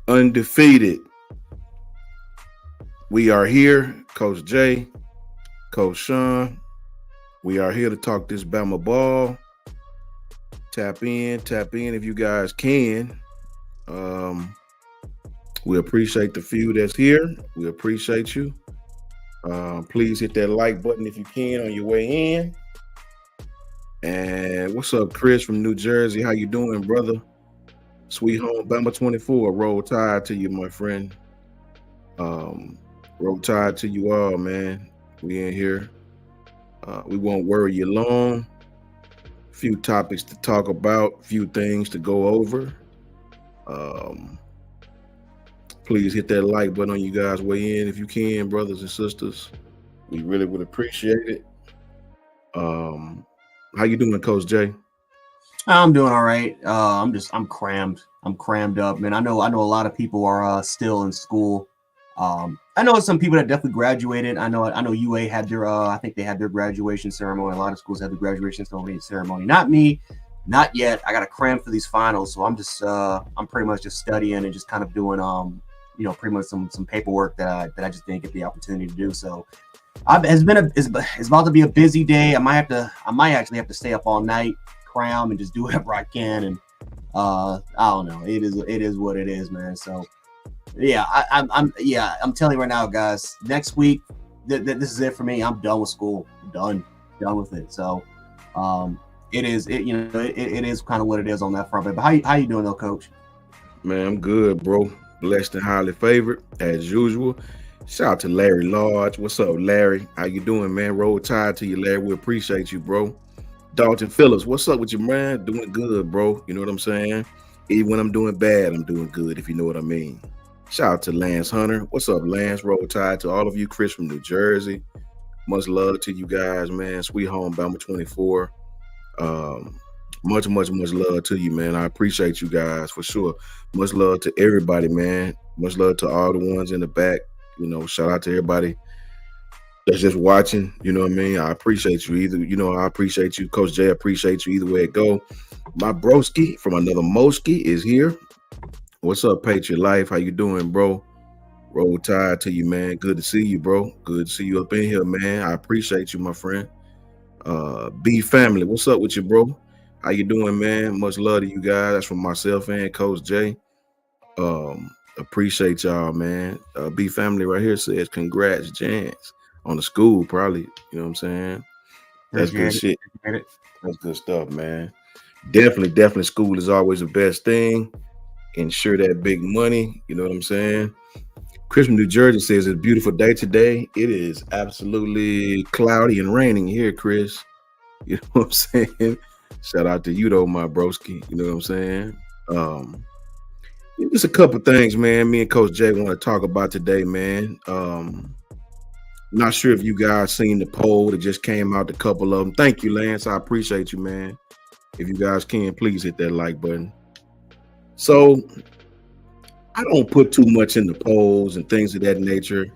undefeated. We are here, Coach Jay, Coach Sean. We are here to talk this Bama ball. Tap in if you guys can. Um, we appreciate the few that's here. We appreciate you. Please hit that like button if you can on your way in. And what's up, Chris from New Jersey? How you doing, brother? Sweet home Bama 24. Roll tide to you, my friend. Um, Roll tide to you all, man. We in here. We won't worry you long. Few topics to talk about, few things to go over. Um, Please hit that like button on you guys weigh in if you can, brothers and sisters. We really would appreciate it. Um, how you doing, Coach Jay? I'm doing all right. I'm crammed. I'm crammed up, man. I know a lot of people are still in school. I know some people that definitely graduated. I know UA had their I think they had their graduation ceremony. A lot of schools had the graduation ceremony. Not me, not yet. I got to cram for these finals, so I'm pretty much just studying and just kind of doing pretty much some paperwork that I just didn't get the opportunity to do. So it's about to be a busy day. I might actually have to stay up all night, cram, and just do whatever I can. And I don't know. It is what it is, man. So yeah, I'm telling you right now, guys. Next week, this is it for me. I'm done with school. I'm done with it. So it is kind of what it is on that front. But how you doing though, Coach? Man, I'm good, bro. Blessed and highly favored, as usual. Shout out to Larry Lodge. What's up, Larry? How you doing, man? Roll tide to you, Larry. We appreciate you, bro. Dalton Phillips, what's up with you, man? Doing good, bro. You know what I'm saying? Even when I'm doing bad, I'm doing good, if you know what I mean. Shout out to Lance Hunter. What's up, Lance? Roll tide to all of you. Chris from New Jersey. Much love to you guys, man. Sweet home, Bama 24. Much love to you, man. I appreciate you guys for sure. Much love to everybody, man. Much love to all the ones in the back. You know, shout out to everybody that's just watching. You know what I mean? I appreciate you either. You know, I appreciate you. Coach Jay, I appreciate you either way it go. My broski from another Moski is here. What's up, Patriot Life? How you doing, bro? Roll tide to you, man. Good to see you, bro. Good to see you up in here, man. I appreciate you, my friend. B family, what's up with you, bro? How you doing, man? Much love to you guys. That's from myself and Coach Jay. Appreciate y'all, man. B family right here says congrats, Jans, on the school, probably. You know what I'm saying? That's good shit. That's good stuff, man. Definitely, school is always the best thing. Ensure that big money. You know what I'm saying? Chris from New Jersey says it's a beautiful day today. It is absolutely cloudy and raining here, Chris. You know what I'm saying? Shout out to you though, my broski. You know what I'm saying? Just a couple things, man. Me and Coach Jay want to talk about today, man. Not sure if you guys seen the poll that just came out. A couple of them. Thank you, Lance. I appreciate you, man. If you guys can, please hit that like button. So I don't put too much in the polls and things of that nature.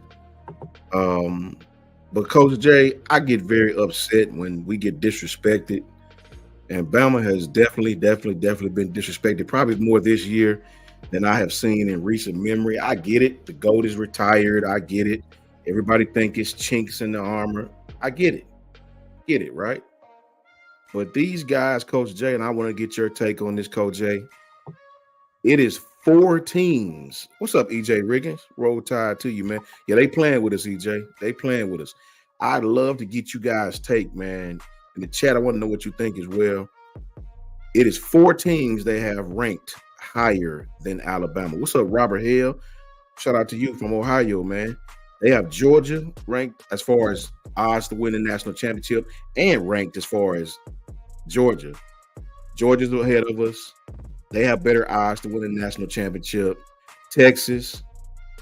But Coach Jay, I get very upset when we get disrespected. And Bama has definitely been disrespected, probably more this year than I have seen in recent memory. I get it. The GOAT is retired. I get it. Everybody think it's chinks in the armor. I get it. Get it, right? But these guys, Coach Jay, and I want to get your take on this, Coach Jay. It is 4 teams. What's up, EJ Riggins? Roll tide to you, man. Yeah, they playing with us, EJ. They playing with us. I'd love to get you guys' take, man. In the chat, I want to know what you think as well. It is 4 teams they have ranked higher than Alabama. What's up, Robert Hill? Shout out to you from Ohio, man. They have Georgia ranked as far as odds to win the national championship and ranked as far as Georgia. Georgia's ahead of us. They have better odds to win the national championship. Texas,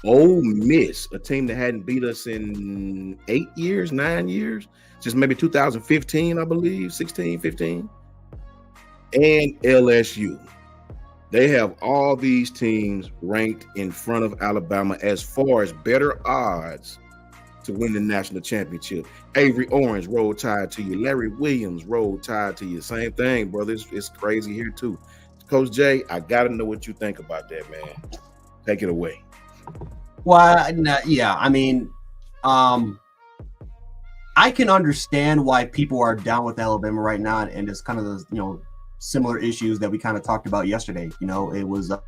Ole Miss, a team that hadn't beat us in 8 years, 9 years, just maybe 2015, I believe, 16, 15. And LSU. They have all these teams ranked in front of Alabama as far as better odds to win the national championship. Avery Orange, roll tide to you. Larry Williams, roll tide to you. Same thing, brother. It's crazy here too. Coach Jay, I got to know what you think about that, man. Take it away. Well, yeah, I mean, I can understand why people are down with Alabama right now, and it's kind of the similar issues that we kind of talked about yesterday. It was the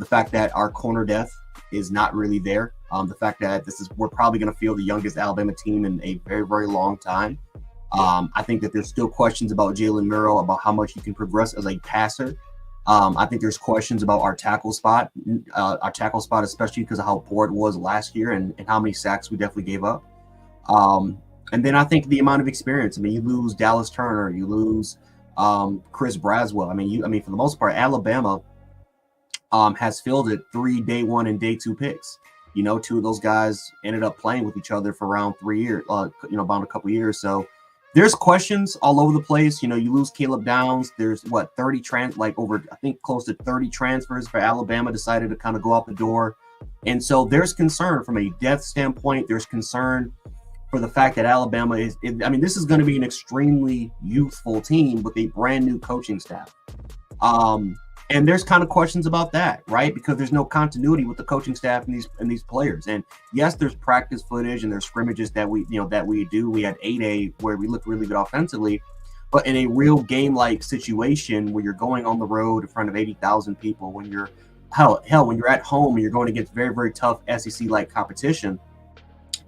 fact that our corner depth is not really there. The fact that we're probably going to field the youngest Alabama team in a very, very long time. I think that there's still questions about Jalen Murrow, about how much he can progress as a passer. I think there's questions about our tackle spot, especially because of how poor it was last year and how many sacks we definitely gave up. And then I think the amount of experience. I mean, you lose Dallas Turner, you lose Chris Braswell. I mean, for the most part, Alabama has fielded 3 day 1 and day 2 picks. 2 of those guys ended up playing with each other for around 3 years, about a couple years. So there's questions all over the place. You lose Caleb Downs. There's close to 30 transfers for Alabama decided to kind of go out the door. And so there's concern from a depth standpoint. There's concern for the fact that Alabama this is going to be an extremely youthful team with a brand new coaching staff. And there's kind of questions about that, right? Because there's no continuity with the coaching staff and these players. And yes, there's practice footage and there's scrimmages that we do. We had 8A where we looked really good offensively, but in a real game-like situation where you're going on the road in front of 80,000 people, when you're when you're at home and you're going against very, very tough SEC-like competition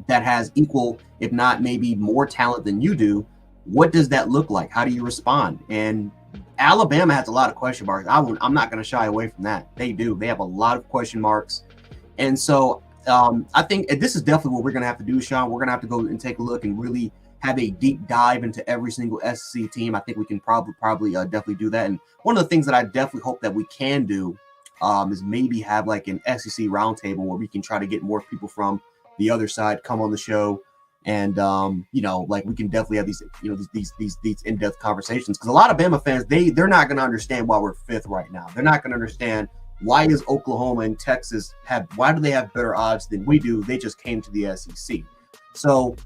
that has equal, if not maybe more talent than you do, what does that look like? How do you respond? And Alabama has a lot of question marks. I'm not going to shy away from that. They do. They have a lot of question marks. And so I think this is definitely what we're going to have to do, Sean. We're going to have to go and take a look and really have a deep dive into every single SEC team. I think we can probably definitely do that. And one of the things that I definitely hope that we can do is maybe have like an SEC roundtable where we can try to get more people from the other side come on the show. And we can definitely have these in-depth conversations, because a lot of Bama fans they're not going to understand why we're 5th right now. They're not going to understand why is Oklahoma and Texas why do they have better odds than we do? They just came to the SEC. So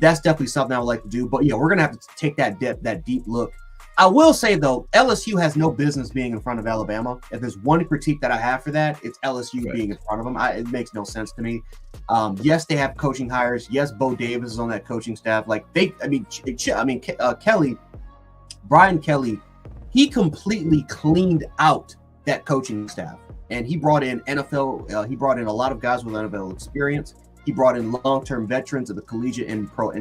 that's definitely something I would like to do. But we're going to have to take that deep look. I will say though, LSU has no business being in front of Alabama. If there's one critique that I have for that, it's LSU being in front of them. It makes no sense to me. Yes, they have coaching hires. Yes, Bo Davis is on that coaching staff. Brian Kelly, he completely cleaned out that coaching staff, and he brought in NFL. He brought in a lot of guys with NFL experience. He brought in long-term veterans at the collegiate and pro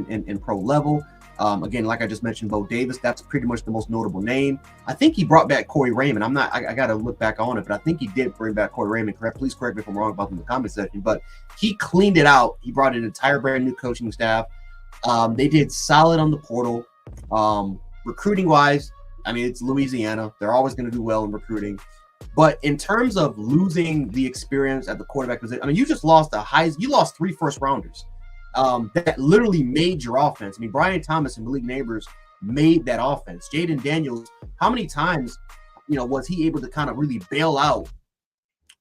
level. Again, like I just mentioned, Bo Davis, that's pretty much the most notable name. I think he brought back Corey Raymond. I got to look back on it, but I think he did bring back Corey Raymond. Please correct me if I'm wrong about in the comment section, but he cleaned it out. He brought in an entire brand new coaching staff. They did solid on the portal. Recruiting wise, it's Louisiana. They're always going to do well in recruiting. But in terms of losing the experience at the quarterback position, you just lost you lost 3 first rounders. That literally made your offense. Brian Thomas and Malik Neighbors made that offense. Jaden Daniels, how many times, was he able to kind of really bail out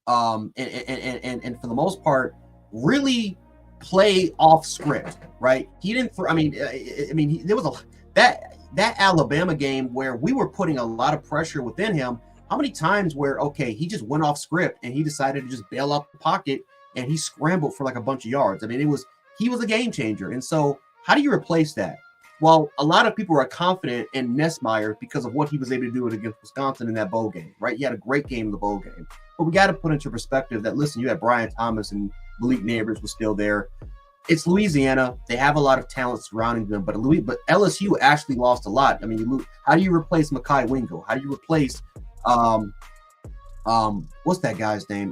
and for the most part, really play off script, right? He didn't, there was that Alabama game where we were putting a lot of pressure within him. How many times where, he just went off script and he decided to just bail out the pocket and he scrambled for like a bunch of yards. He was a game changer. And so how do you replace that? Well, a lot of people are confident in Nessmeyer because of what he was able to do against Wisconsin in that bowl game, right? He had a great game in the bowl game. But we got to put into perspective that, listen, you had Brian Thomas and Malik Neighbors was still there. It's Louisiana. They have a lot of talent surrounding them, but LSU actually lost a lot. How do you replace Mekhi Wingo? How do you replace what's that guy's name?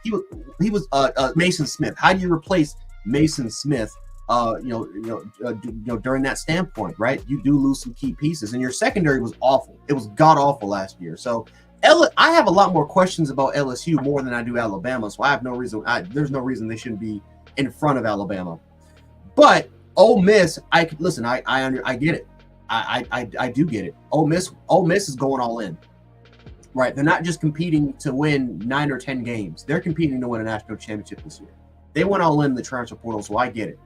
He was Mason Smith. How do you replace Mason Smith? During that standpoint, right? You do lose some key pieces, and your secondary was awful. It was god awful last year. So I have a lot more questions about LSU more than I do Alabama. So I have no reason. There's no reason they shouldn't be in front of Alabama. But Ole Miss, I get it. I do get it. Ole Miss is going all in. Right, they're not just competing to win 9 or 10 games. They're competing to win a national championship this year. They went all in the transfer portal, so I get it.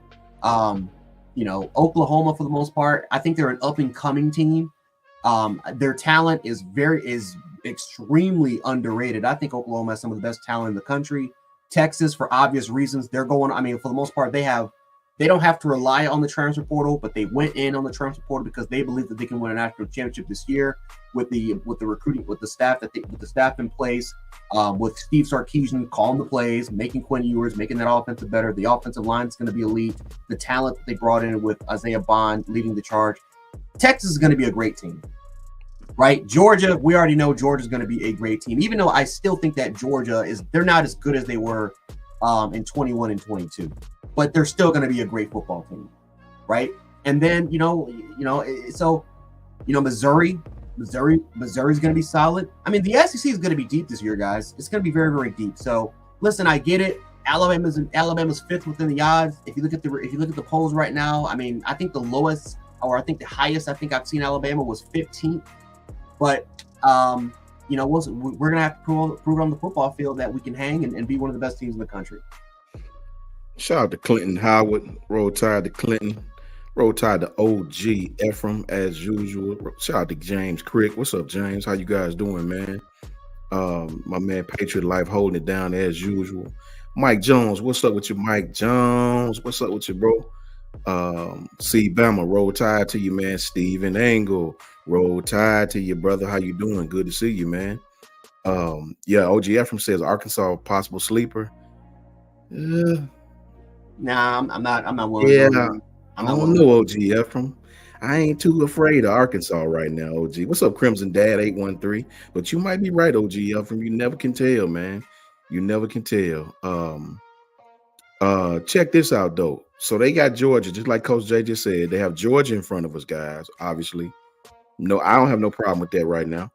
Oklahoma for the most part, I think they're an up and coming team. Their talent is extremely underrated. I think Oklahoma has some of the best talent in the country. Texas, for obvious reasons, they're going. I mean, for the most part, they don't have to rely on the transfer portal, but they went in on the transfer portal because they believe that they can win a national championship this year with the recruiting, with the staff in place, with Steve Sarkisian calling the plays, making Quinn Ewers, making that offensive better. The offensive line is going to be elite. The talent that they brought in with Isaiah Bond leading the charge. Texas is going to be a great team. Right, Georgia, we already know Georgia's going to be a great team, even though I still think that they're not as good as they were in 21 and 22, but they're still going to be a great football team, right? And then Missouri's going to be solid. I mean, the SEC is going to be deep this year, guys. It's going to be very, very deep. So listen, I get it. Alabama's fifth within the odds. If you look at the polls right now, I mean, I think the lowest, or I think the highest I think I've seen Alabama was 15th. But, we're going to have to prove on the football field that we can hang and be one of the best teams in the country. Shout out to Clinton Howard. Roll Tide to Clinton. Roll Tide to OG Ephraim, as usual. Shout out to James Crick. What's up, James? How you guys doing, man? My man Patriot Life holding it down as usual. Mike Jones. What's up with you, Mike Jones? What's up with you, bro? C Bama, roll tide to you, man. Steven Angle, roll tide to you, brother. How you doing? Good to see you, man. OG Ephraim says Arkansas possible sleeper. Nah, I'm not willing. Yeah, I don't know, OG Ephraim. I ain't too afraid of Arkansas right now, OG. What's up, Crimson Dad 813? But you might be right, OG Ephraim. You never can tell, man. You never can tell. Check this out though. So they got Georgia, just like Coach J just said. They have Georgia in front of us, guys. Obviously, no, I don't have no problem with that right now.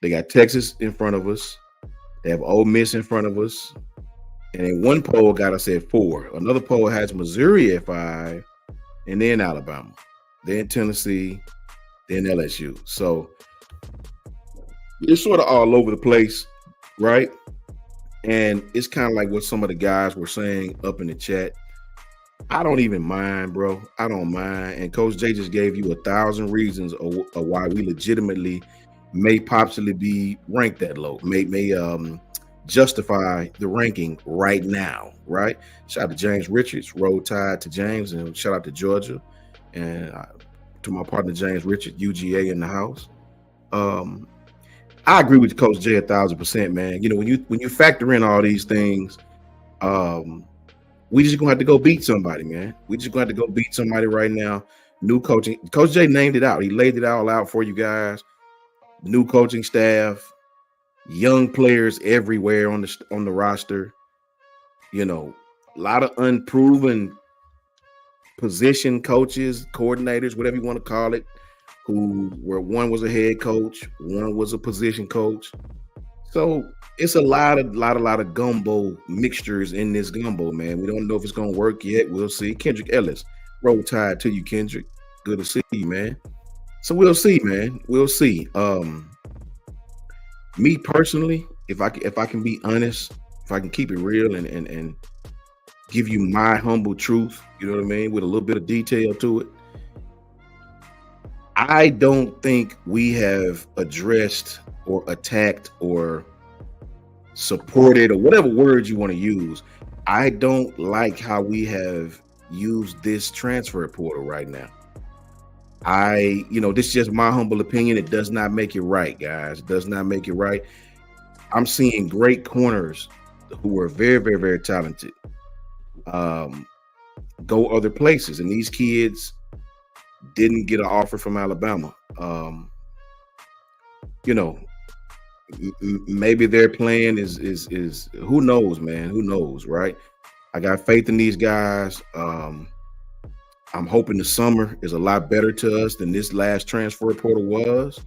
They got Texas in front of us. They have Ole Miss in front of us, and then one poll got us at 4. Another poll has Missouri at 5, and then Alabama, then Tennessee, then LSU. So it's sort of all over the place, right? And it's kind of like what some of the guys were saying up in the chat. I don't even mind, bro. I don't mind. And Coach J just gave you 1,000 reasons of why we legitimately may possibly be ranked that low, may justify the ranking right now, right? Shout out to James Richards, roll tide to James, and shout out to Georgia, and to my partner James Richards, UGA in the house. I agree with Coach J 1,000%, man. You know, when you factor in all these things, we just gonna have to go beat somebody, man. We just gonna have to go beat somebody right now. New coaching. Coach J named it out. He laid it all out for you guys. New coaching staff, young players everywhere on the roster. You know, a lot of unproven position coaches, coordinators, whatever you want to call it, where one was a head coach, one was a position coach. So it's a lot of gumbo mixtures in this gumbo, man. We don't know if it's gonna work yet. We'll see. Kendrick Ellis, roll tide to you, Kendrick. Good to see you, man. So we'll see, man. We'll see. Me personally, if I can be honest, if I can keep it real and give you my humble truth, you know what I mean, with a little bit of detail to it, I don't think we have addressed or attacked or supported or whatever words you want to use. I don't like how we have used this transfer portal right now. This is just my humble opinion. It does not make it right, guys. It does not make it right. I'm seeing great corners who are very, very, very talented go other places, and these kids didn't get an offer from Alabama. Maybe their plan is who knows, man? Who knows, right? I got faith in these guys. I'm hoping the summer is a lot better to us than this last transfer portal was.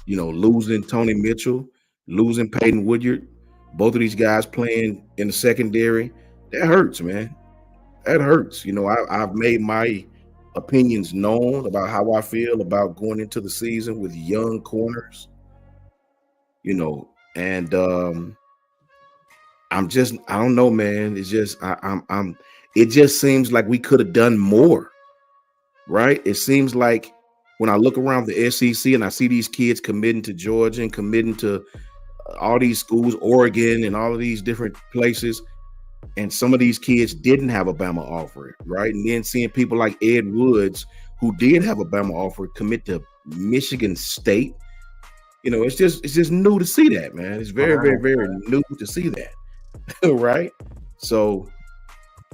Losing Tony Mitchell, losing Peyton Woodyard, both of these guys playing in the secondary, that hurts, man. That hurts. I've made my opinions known about how I feel about going into the season with young corners. And I don't know, man. It's just it just seems like we could have done more, right? It seems like when I look around the SEC and I see these kids committing to Georgia and committing to all these schools, Oregon and all of these different places, and some of these kids didn't have a Bama offer, right? And then seeing people like Ed Woods, who did have a Bama offer, commit to Michigan State. It's just new to see that, man. It's very, very, very new to see that, right? So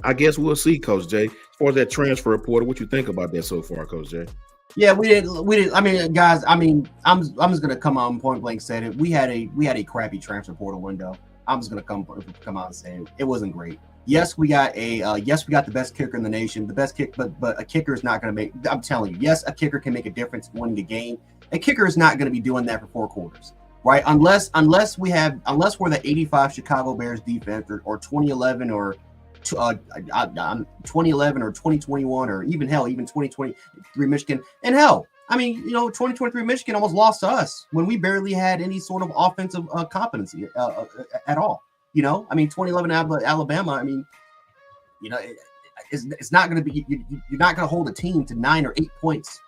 I guess we'll see, Coach Jay. As far as that transfer portal, what you think about that so far, Coach Jay? Yeah, we didn't. I mean, guys. I mean, I'm just gonna come out and point blank said it. We had a crappy transfer portal window. I'm just gonna come out and say it wasn't great. Yes, we got the best kicker in the nation, the best kick, but a kicker is not gonna make. I'm telling you, yes, a kicker can make a difference in winning a game. A kicker is not gonna be doing that for 4 quarters, right? Unless we're the '85 Chicago Bears defense or 2011 or 2011 or 2021 or even 2023 Michigan. And hell, I mean, 2023 Michigan almost lost to us when we barely had any sort of offensive competency at all. I mean, 2011 Alabama, I mean, it's not going to be, you're not going to hold a team to 9 or 8 points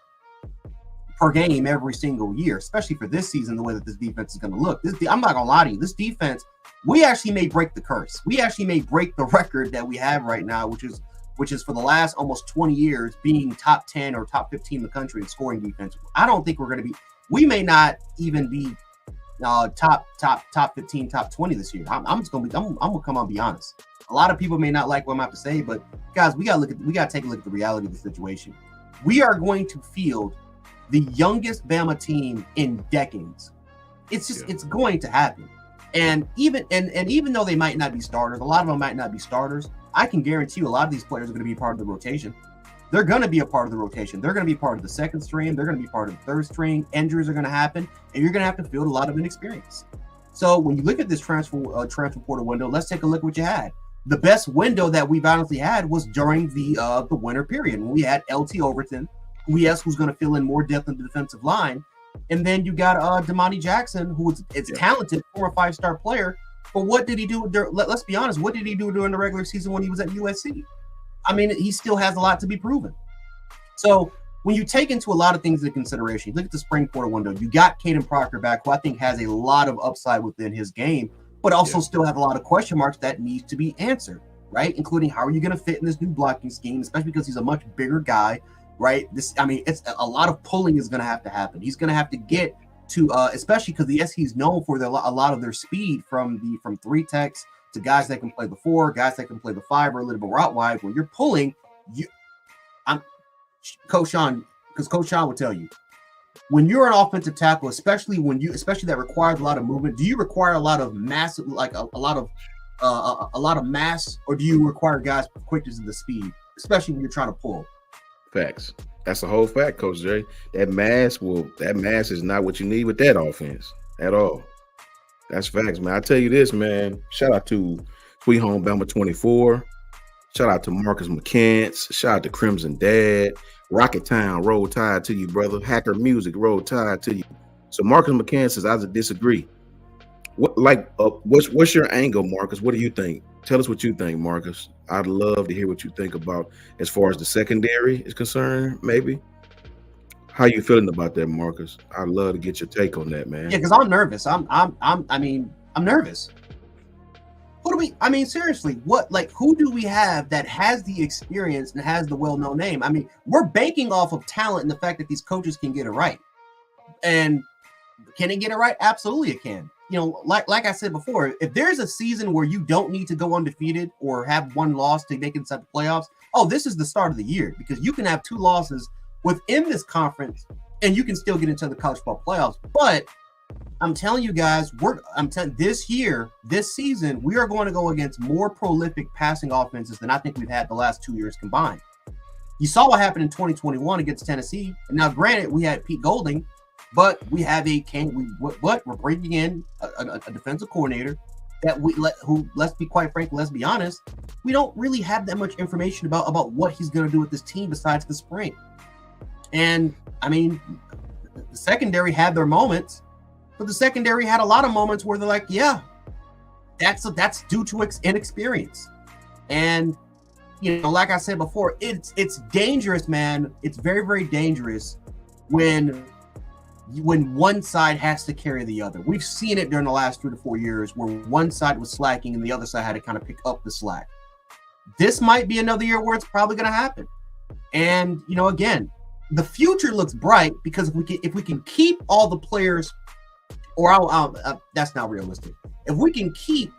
per game every single year, especially for this season, the way that this defense is going to look. I'm not going to lie to you. This defense, we actually may break the curse. We actually may break the record that we have right now, which is for the last almost 20 years being top 10 or top 15 in the country in scoring defense. I don't think we're going to be. We may not even be top 15, top 20 this year. I'm gonna come on and be honest. A lot of people may not like what I'm about to say, but guys, we gotta take a look at the reality of the situation. We are going to field the youngest Bama team in decades. It's going to happen. And even though they might not be starters, a lot of them might not be starters. I can guarantee you a lot of these players are going to be part of the rotation. They're going to be a part of the rotation. They're going to be part of the second string. They're going to be part of the third string. Injuries are going to happen, and you're going to have to field a lot of inexperience. So when you look at this transfer portal window, let's take a look at what you had. The best window that we've honestly had was during the winter period when we had LT Overton, who's going to fill in more depth in the defensive line. And then you got Damani Jackson, who is talented, 4 or 5 star player. But what did he do? Let's be honest. What did he do during the regular season when he was at USC? I mean, he still has a lot to be proven. So when you take into a lot of things into consideration, you look at the spring portal window. You got Caden Proctor back, who I think has a lot of upside within his game, but also still have a lot of question marks that needs to be answered, right? Including how are you going to fit in this new blocking scheme, especially because he's a much bigger guy. Right. It's a lot of pulling is going to have to happen. He's going to have to get to, especially because the SC is known for a lot of their speed from 3 techs to guys that can play the 4, guys that can play the 5 or a little bit route wide. When you're pulling, Coach Sean will tell you, when you're an offensive tackle, especially that requires a lot of movement, do you require a lot of mass, like a lot of mass, or do you require guys with quickness and the speed, especially when you're trying to pull? Facts. That's the whole fact, Coach Jay. That mass is not what you need with that offense at all. That's facts, man. I tell you this, man. Shout out to Sweet Home Bama 24. Shout out to Marcus McCants. Shout out to Crimson Dad. Rocket Town, roll tide to you, brother. Hacker Music, roll tide to you. So Marcus McCants says, I disagree. What's your angle, Marcus? What do you think? Tell us what you think, Marcus. I'd love to hear what you think about as far as the secondary is concerned, maybe. How you feeling about that, Marcus? I'd love to get your take on that, man. Yeah, because I'm nervous. I'm nervous. Seriously, who do we have that has the experience and has the well-known name? I mean, we're banking off of talent and the fact that these coaches can get it right. And can it get it right? Absolutely it can. Like I said before, if there's a season where you don't need to go undefeated or have 1 loss to make it inside the playoffs, this is the start of the year, because you can have 2 losses within this conference and you can still get into the college football playoffs. But I'm telling you guys, this season, we are going to go against more prolific passing offenses than I think we've had the last 2 years combined. You saw what happened in 2021 against Tennessee. And now, granted, we had Pete Golding, but we have we're bringing in a defensive coordinator that let's be quite frank, let's be honest, we don't really have that much information about what he's going to do with this team besides the spring. And I mean, the secondary had their moments, but the secondary had a lot of moments where they're like, yeah, that's due to inexperience. And like I said before, it's dangerous, man. It's very, very dangerous when one side has to carry the other. We've seen it during the last 3 to 4 years where one side was slacking and the other side had to kind of pick up the slack. This might be another year where it's probably going to happen. And, again, the future looks bright because if we can keep all the players, that's not realistic. If we can keep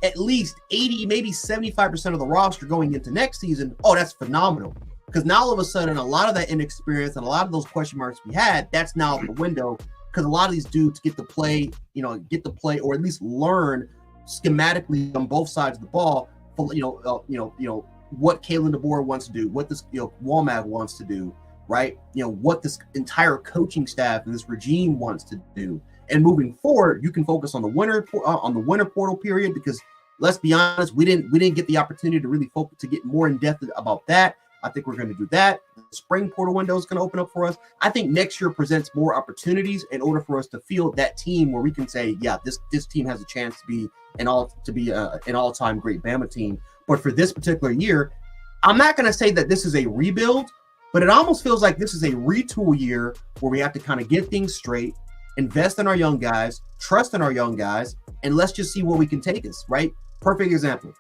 at least 80, maybe 75% of the roster going into next season, that's phenomenal. Because now all of a sudden, a lot of that inexperience and a lot of those question marks we had, that's now out the window. Because a lot of these dudes get to play, or at least learn schematically on both sides of the ball. What Kalen DeBoer wants to do, what this Walmag wants to do, right? What this entire coaching staff and this regime wants to do. And moving forward, you can focus on the winter portal period, because let's be honest, we didn't get the opportunity to really focus to get more in depth about that. I think we're going to do that. The spring portal window is going to open up for us. I think next year presents more opportunities in order for us to field that team where we can say, yeah, this team has a chance to be an all-time great Bama team. But for this particular year, I'm not going to say that this is a rebuild, but it almost feels like this is a retool year where we have to kind of get things straight, invest in our young guys, trust in our young guys, and let's just see where we can take us, right? Perfect example.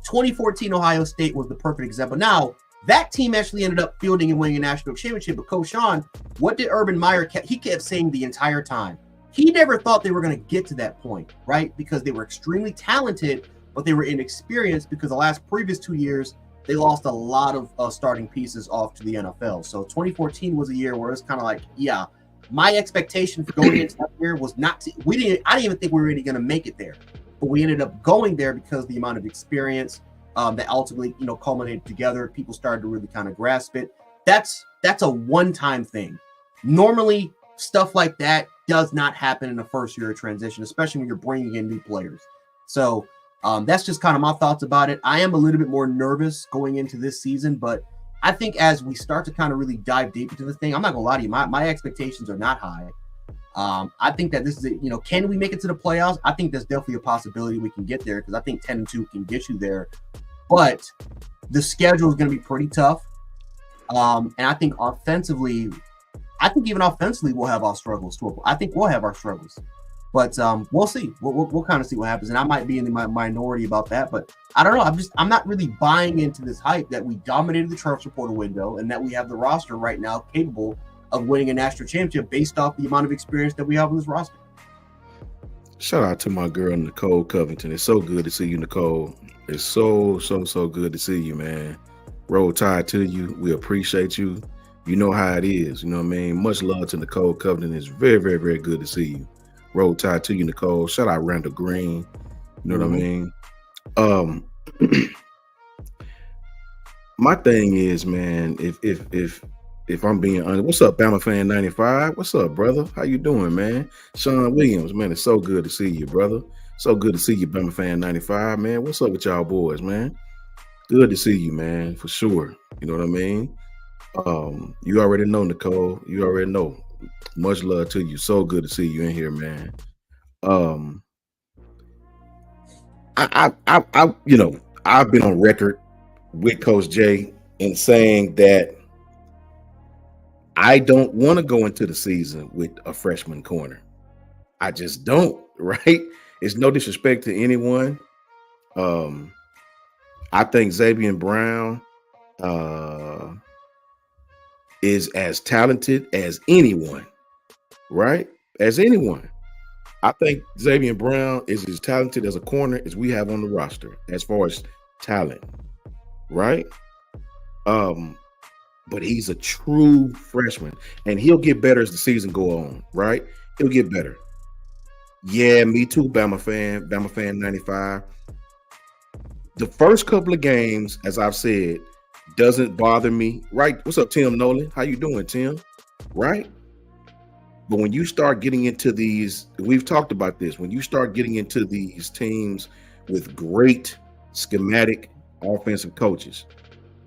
2014 Ohio State was the perfect example. Now, that team actually ended up fielding and winning a national championship. But Coach Sean, what did Urban Meyer kept saying the entire time? He never thought they were going to get to that point, right? Because they were extremely talented, but they were inexperienced because the previous 2 years, they lost a lot of starting pieces off to the NFL. So 2014 was a year where it's kind of like, yeah, my expectation for going into that year was I didn't even think we were really going to make it there. But we ended up going there because of the amount of experience that ultimately, culminated together. People started to really kind of grasp it. That's a one-time thing. Normally, stuff like that does not happen in the first year of transition, especially when you're bringing in new players. So that's just kind of my thoughts about it. I am a little bit more nervous going into this season, but I think as we start to kind of really dive deep into this thing, I'm not going to lie to you, my expectations are not high. I think that this is, can we make it to the playoffs? I think there's definitely a possibility we can get there because I think 10-2 can get you there. But the schedule is going to be pretty tough. And I think even offensively, we'll have our struggles too. I think we'll have our struggles. But we'll see. We'll kind of see what happens. And I might be in the minority about that. But I don't know. I'm not really buying into this hype that we dominated the transfer portal window and that we have the roster right now capable of winning a national championship based off the amount of experience that we have on this roster. Shout out to my girl, Nicole Covington. It's so good to see you, Nicole. It's so good to see you, man. Roll Tide to you. We appreciate you. You know how it is. You know what I mean? Much love to Nicole Covington. It's very, very, very good to see you. Roll Tide to you, Nicole. Shout out Randall Green. You know what I mean? My thing is, man, if I'm being honest, what's up, Bama Fan 95? What's up, brother? How you doing, man? Sean Williams, man, it's so good to see you, brother. So good to see you, Bama Fan 95, man. What's up with y'all boys, man? Good to see you, man, for sure. You know what I mean? You already know, Nicole. You already know. Much love to you. So good to see you in here, man. I've been on record with Coach Jay in saying that I don't want to go into the season with a freshman corner. I just don't, right? It's no disrespect to anyone. I think Xavier Brown is as talented as anyone, right? As anyone. I think Xavier Brown is as talented as a corner as we have on the roster as far as talent, right? But he's a true freshman, and he'll get better as the season go on, right? He'll get better. Yeah, me too, Bama fan 95. The first couple of games, as I've said, doesn't bother me, right? What's up, Tim Nolan? How you doing, Tim? Right? But when you start getting into these, we've talked about this, when you start getting into these teams with great schematic offensive coaches,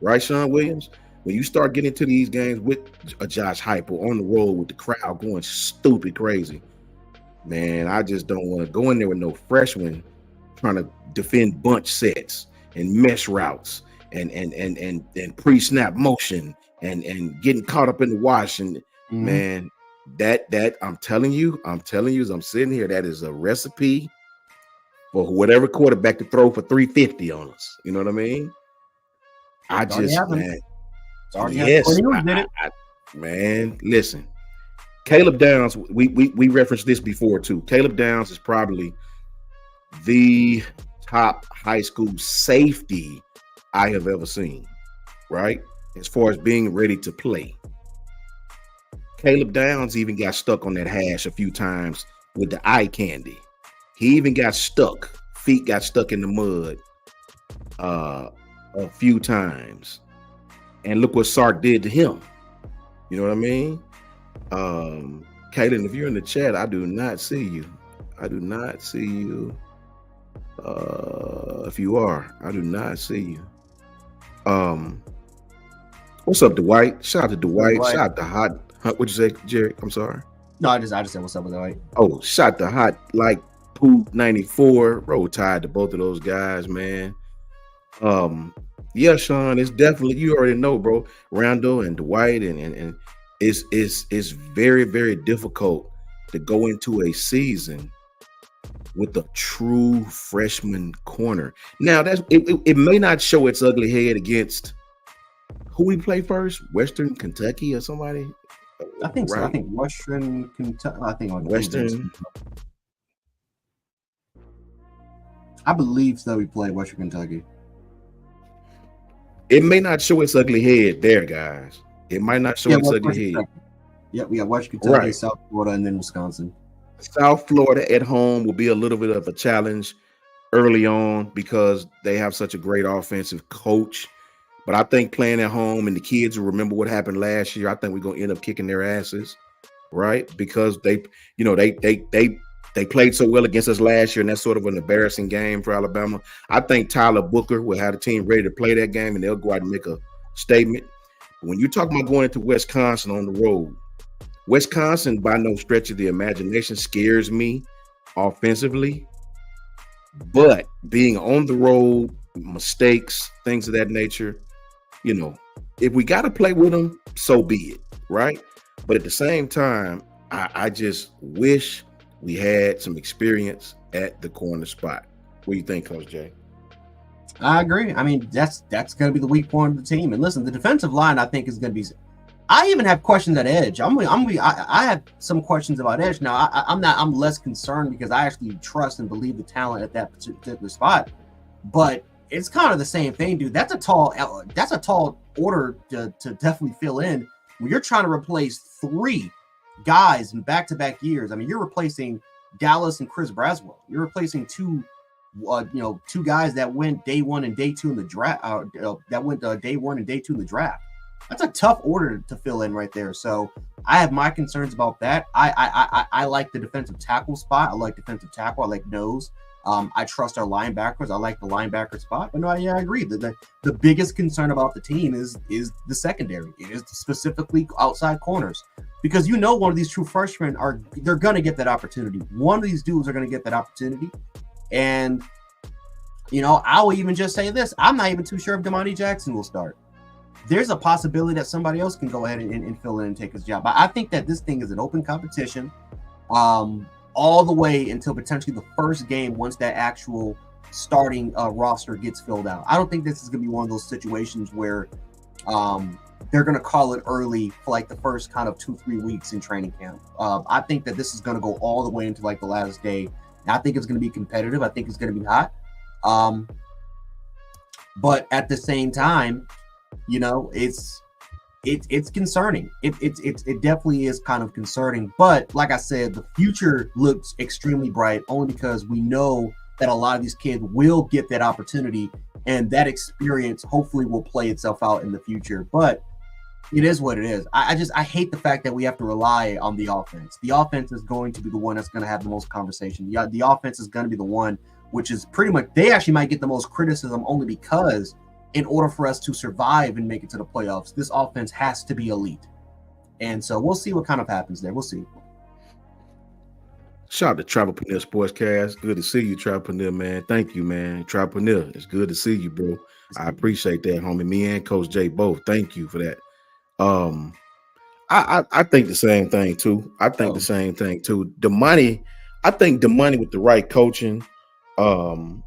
right, Sean Williams? When you start getting into these games with a Josh Heupel on the road with the crowd going stupid crazy, man, I just don't want to go in there with no freshman trying to defend bunch sets and mesh routes and pre-snap motion and getting caught up in the wash. And man, that I'm telling you, as I'm sitting here, that is a recipe for whatever quarterback to throw for 350 on us. You know what I mean? I It's already just, happened. man, It's already happened. yes, Cornelius did it. man, listen, Caleb Downs, we referenced this before too. Caleb Downs is probably the top high school safety I have ever seen, right? As far as being ready to play. Caleb Downs even got stuck on that hash a few times with the eye candy. He even got stuck. Feet got stuck in the mud a few times. And look what Sark did to him. You know what I mean? Kaden, if you're in the chat, I do not see you. I do not see you. If you are, I do not see you. What's up, Dwight? Shout out to Dwight. Shout out to Hot. What'd you say, Jerry? I'm sorry. No, I just said what's up with Dwight. Oh, shout out to Hot like Pooh 94. Roll Tide to both of those guys, man. Yeah, Sean, it's definitely, you already know, bro. Randall and Dwight and it's very, very difficult to go into a season with a true freshman corner. Now it may not show its ugly head against who we play first, Western Kentucky or somebody. I think so. I think Western Kentucky. I think Western. I believe so. We played Western Kentucky. It may not show its ugly head there, guys. It might not show its ugly head. Yep, we got Western Kentucky, South Florida, and then Wisconsin. South Florida at home will be a little bit of a challenge early on because they have such a great offensive coach. But I think playing at home and the kids will remember what happened last year. I think we're going to end up kicking their asses, right? Because they played so well against us last year, and that's sort of an embarrassing game for Alabama. I think Tyler Booker will have the team ready to play that game, and they'll go out and make a statement. When you talk about going into Wisconsin on the road, Wisconsin, by no stretch of the imagination, scares me offensively. But being on the road, mistakes, things of that nature, if we got to play with them, so be it, right? But at the same time, I just wish we had some experience at the corner spot. What do you think, Coach Jay? I agree. I mean, that's going to be the weak point of the team. And listen, the defensive line, I think, is going to be. I even have questions at edge. I have some questions about edge now. I'm less concerned because I actually trust and believe the talent at that particular spot. But it's kind of the same thing, dude. That's a tall order to definitely fill in when you're trying to replace three guys in back-to-back years. I mean, you're replacing Dallas and Chris Braswell. You're replacing two guys that went day one and day two in the draft. Day one and day two in the draft. That's a tough order to fill in right there. So I have my concerns about that. I like the defensive tackle spot. I like defensive tackle. I like nose. I trust our linebackers. I like the linebacker spot. But no, yeah, I agree. The biggest concern about the team is the secondary. It is specifically outside corners. Because one of these true freshmen they're going to get that opportunity. One of these dudes are going to get that opportunity. And, I will even just say this. I'm not even too sure if Damani Jackson will start. There's a possibility that somebody else can go ahead and fill in and take his job. I think that this thing is an open competition all the way until potentially the first game once that actual starting roster gets filled out. I don't think this is going to be one of those situations where they're going to call it early for like the first kind of 2-3 weeks in training camp. I think that this is going to go all the way into like the last day. And I think it's going to be competitive. I think it's going to be hot. But at the same time, it's concerning. It definitely is kind of concerning. But like I said, the future looks extremely bright only because we know that a lot of these kids will get that opportunity, and that experience hopefully will play itself out in the future. But it is what it is. I hate the fact that we have to rely on the offense. The offense is going to be the one that's going to have the most conversation. The offense is going to be the one which is pretty much, they actually might get the most criticism only because in order for us to survive and make it to the playoffs, this offense has to be elite. And so we'll see what kind of happens there. We'll see. Shout out to Travelpreneur Sportscast. Good to see you, Travelpreneur, man. Thank you, man. Travelpreneur, it's good to see you, bro. I appreciate that, homie. Me and Coach Jay both. Thank you for that. I think the same thing too. I think the same thing too. The money, I think the money with the right coaching, um,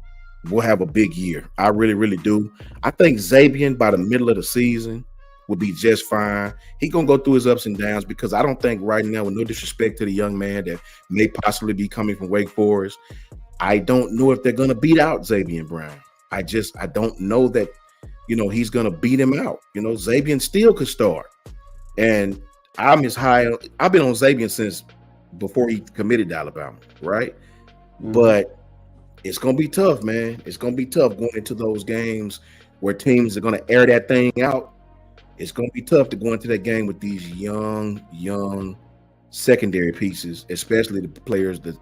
will have a big year. I really, really do. I think Xavier by the middle of the season will be just fine. He gonna go through his ups and downs because I don't think right now, with no disrespect to the young man that may possibly be coming from Wake Forest, I don't know if they're gonna beat out Xavier Brown. I don't know that, he's gonna beat him out. Xavier still could start. And I'm as high. I've been on Xavier since before he committed to Alabama, right? But it's gonna be tough, man. It's gonna be tough going into those games where teams are gonna air that thing out. It's gonna be tough to go into that game with these young secondary pieces, especially the players that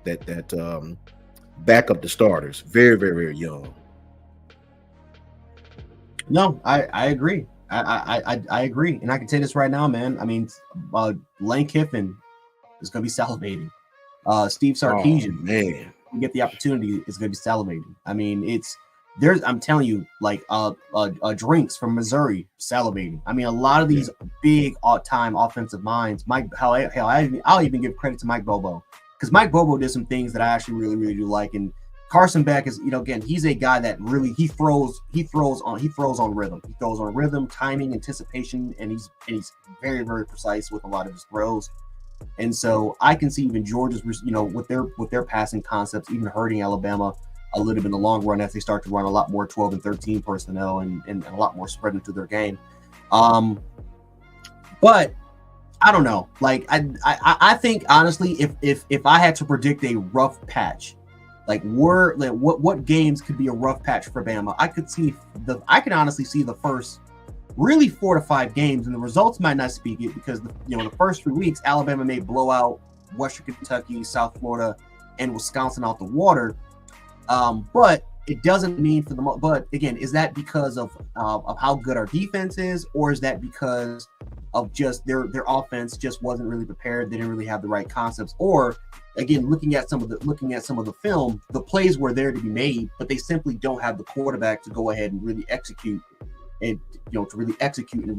back up the starters. Very, very, very young. No, I agree. I agree, and I can say this right now, man. I mean, Lane Kiffin is going to be salivating. Steve Sarkisian, man, we get the opportunity, is going to be salivating. I mean, I'm telling you, like Drinks from Missouri salivating. I mean, a lot of these big all-time offensive minds. I'll even give credit to Mike Bobo, because Mike Bobo did some things that I actually really, really do like. And Carson Beck is, again, he's a guy that really he throws on rhythm. He throws on rhythm, timing, anticipation, and he's very, very precise with a lot of his throws. And so I can see even Georgia's, with their passing concepts, even hurting Alabama a little bit in the long run as they start to run a lot more 12 and 13 personnel and a lot more spread into their game. But I don't know. Like I think honestly, if I had to predict a rough patch, what games could be a rough patch for Bama? I can honestly see the first really 4 to 5 games, and the results might not speak it because the first 3 weeks Alabama may blow out Western Kentucky, South Florida, and Wisconsin out the water. But it doesn't mean but again, is that because of how good our defense is, or is that because of just their offense just wasn't really prepared? They didn't really have the right concepts, or again, looking at some of the film, the plays were there to be made, but they simply don't have the quarterback to go ahead and really execute and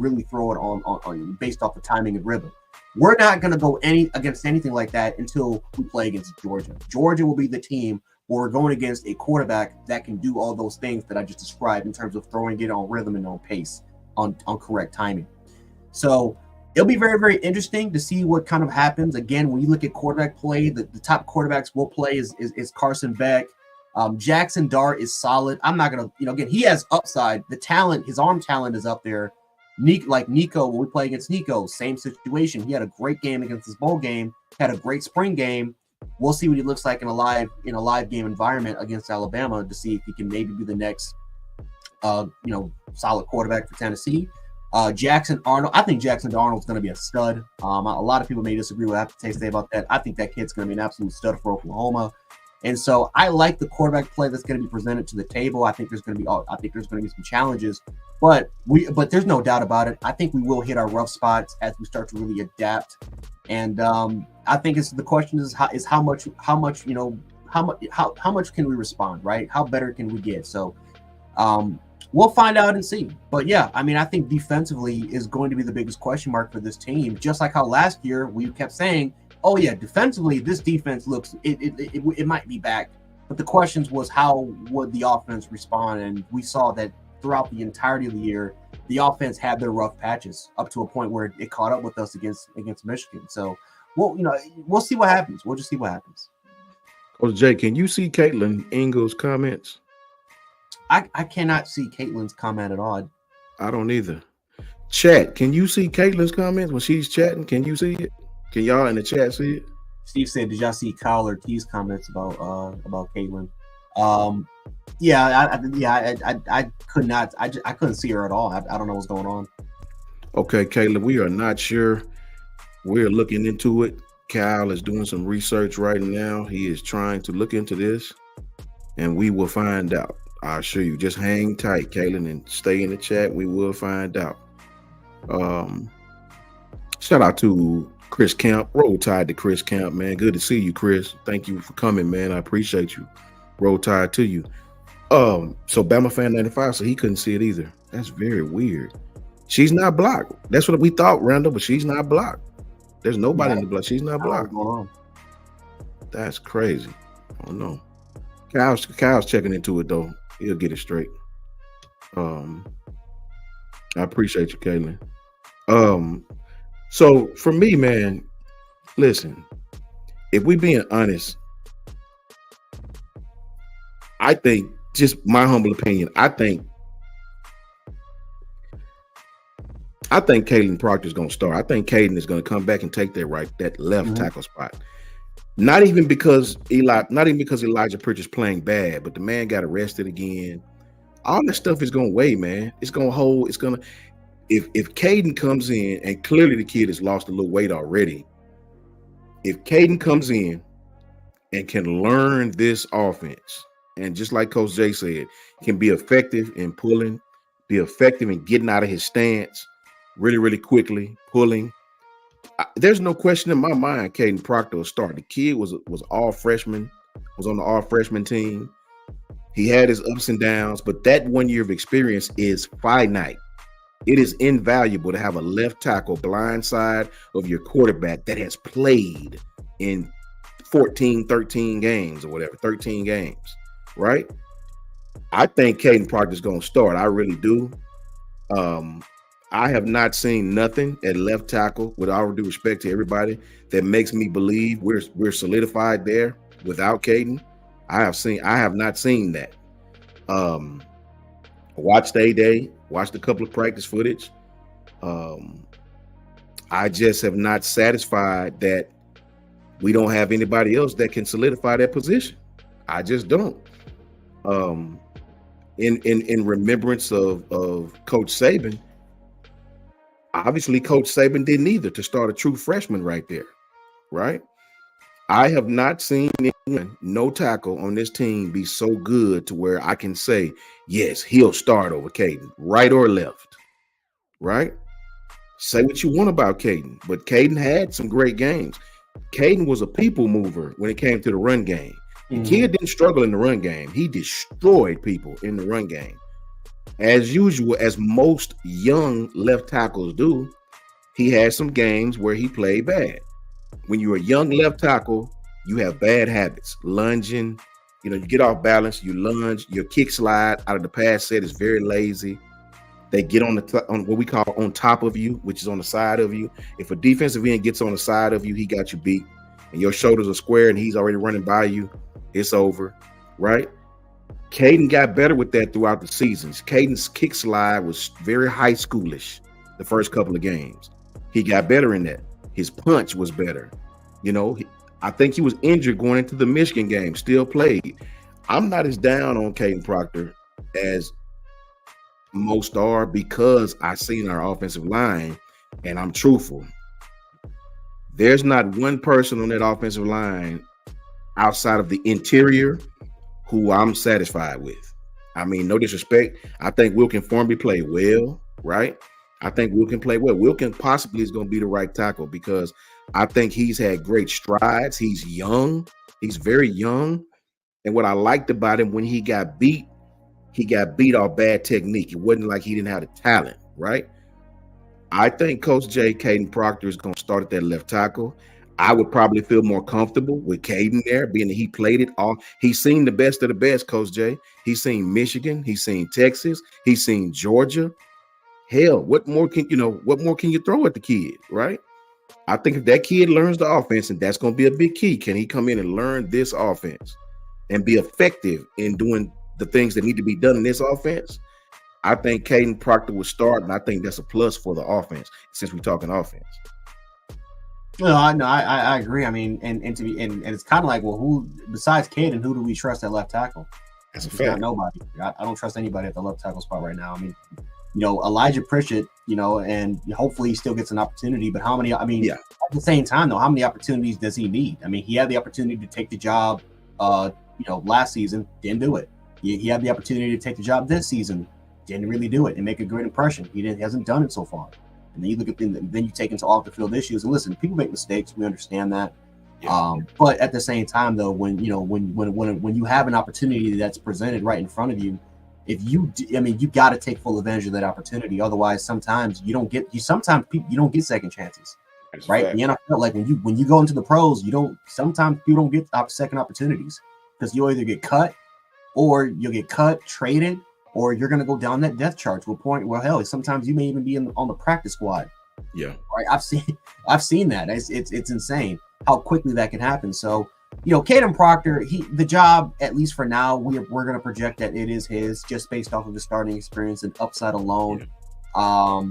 really throw it on based off the timing and rhythm. We're not going to go against anything like that until we play against Georgia. Georgia will be the team where we're going against a quarterback that can do all those things that I just described in terms of throwing it on rhythm and on pace, on correct timing. So it'll be very, very interesting to see what kind of happens. Again, when you look at quarterback play, the top quarterbacks will play is Carson Beck. Jackson Dart is solid. I'm not going to, again, he has upside. The talent, his arm talent is up there. Nico, when we play against Nico, same situation. He had a great game against this bowl game, had a great spring game. We'll see what he looks like in a live game environment against Alabama to see if he can maybe be the next, solid quarterback for Tennessee. Jackson Arnold, I think Jackson Arnold's going to be a stud. A lot of people may disagree with what I have to say about that. I think that kid's going to be an absolute stud for Oklahoma. And so I like the quarterback play that's going to be presented to the table. I think there's going to be some challenges, but there's no doubt about it. I think we will hit our rough spots as we start to really adapt. And I think the question is how much can we respond, right? How better can we get? So we'll find out and see. But yeah, I mean, I think defensively is going to be the biggest question mark for this team. Just like how last year we kept saying, oh yeah, defensively, this defense looks, it might be back. But the questions was how would the offense respond? And we saw that throughout the entirety of the year, the offense had their rough patches up to a point where it caught up with us against Michigan. So, we'll see what happens. We'll just see what happens. Coach Jay, can you see Caitlin Ingles' comments? I cannot see Caitlin's comment at all. I don't either. Chat, can you see Caitlin's comments when she's chatting? Can you see it? Can y'all in the chat see it? Steve said, "Did y'all see Kyle Ortiz's comments about Caitlin?" I could not. I couldn't see her at all. I don't know what's going on. Okay, Caitlin, we are not sure. We're looking into it. Kyle is doing some research right now. He is trying to look into this, and we will find out. I'll show you. Just hang tight, Caitlin, and stay in the chat. We will find out. Shout out to Chris Camp. Roll Tide to Chris Camp, man. Good to see you, Chris. Thank you for coming, man. I appreciate you. Roll Tide to you. So Bama Fan 95, so he couldn't see it either. That's very weird. She's not blocked. That's what we thought, Randall, but she's not blocked. There's nobody in the block. She's not blocked. What's going on? That's crazy. I don't know. Kyle's checking into it though. He'll get it straight. I appreciate you, Caitlin. So for me, man, listen, if we being honest, I think, just my humble opinion, I think Caitlin Proctor is going to start. I think Caden is going to come back and take that left tackle spot. Not even because Elijah Pritchard's playing bad, but the man got arrested again. All that stuff is going to weigh, man. It's going to hold. It's going to. If Caden comes in, and clearly the kid has lost a little weight already. If Caden comes in and can learn this offense, and just like Coach Jay said, can be effective in pulling, be effective in getting out of his stance really, really quickly, pulling. There's no question in my mind Caden Proctor will start. The kid was all freshman, was on the all freshman team. He had his ups and downs, but that 1 year of experience is finite. It is invaluable to have a left tackle blind side of your quarterback that has played in 14, 13 games or whatever, 13 games, right? I think Caden Proctor is going to start. I really do. I have not seen nothing at left tackle, with all due respect to everybody, that makes me believe we're solidified there without Caden. I have not seen that. Watched A-Day, watched a couple of practice footage. I just have not satisfied that we don't have anybody else that can solidify that position. I just don't. In remembrance of Coach Saban, obviously Coach Saban didn't either to start a true freshman right there, right? I have not seen anyone, no tackle on this team be so good to where I can say, yes, he'll start over Caden, right or left, right? Say what you want about Caden, but Caden had some great games. Caden was a people mover when it came to the run game. The kid didn't struggle in the run game. He destroyed people in the run game. As usual, as most young left tackles do, he had some games where he played bad. When you're a young left tackle, you have bad habits. Lunging, you get off balance, you lunge, your kick slide out of the pass set is very lazy. They get on what we call on top of you, which is on the side of you. If a defensive end gets on the side of you, he got you beat, and your shoulders are square and he's already running by you, it's over, right? Caden got better with that throughout the seasons. Caden's kick slide was very high schoolish the first couple of games. He got better in that. His punch was better. I think he was injured going into the Michigan game, still played. I'm not as down on Caden Proctor as most are because I seen our offensive line, and I'm truthful. There's not one person on that offensive line outside of the interior who I'm satisfied with. I mean, no disrespect. I think Wilkin Formby played well, right? I think Wilkin played well. Wilkin possibly is going to be the right tackle because I think he's had great strides. He's young. He's very young. And what I liked about him, when he got beat off bad technique. It wasn't like he didn't have the talent, right? I think Coach J, Caden Proctor, is going to start at that left tackle. I would probably feel more comfortable with Caden there, being that he played it all. He's seen the best of the best, Coach J. He's seen Michigan. He's seen Texas. He's seen Georgia. Hell, what more can you throw at the kid, right? I think if that kid learns the offense, and that's going to be a big key, can he come in and learn this offense and be effective in doing the things that need to be done in this offense? I think Caden Proctor will start, and I think that's a plus for the offense since we're talking offense. No, I agree. I mean, and it's kind of like, well, who besides Caden, who do we trust at left tackle? That's a fact. Not nobody. I don't trust anybody at the left tackle spot right now. I mean, Elijah Pritchett, and hopefully he still gets an opportunity. But how many? I mean, at the same time, though, how many opportunities does he need? I mean, he had the opportunity to take the job, last season, didn't do it. He had the opportunity to take the job this season, didn't really do it and make a great impression. He hasn't done it so far. And then you look at then you take into off the field issues. And listen, people make mistakes. We understand that. Yeah. But at the same time, though, when you have an opportunity that's presented right in front of you, you got to take full advantage of that opportunity. Otherwise, sometimes you don't get second chances. That's a right? The fact. NFL, like when you go into the pros, sometimes you don't get second opportunities because you either get cut or you'll get cut, traded, or you're gonna go down that depth chart to a point where hell, sometimes you may even be on the practice squad. Yeah. Right. I've seen that. It's insane how quickly that can happen. So, Caden Proctor, the job, at least for now, we're gonna project that it is his just based off of the starting experience and upside alone. Yeah.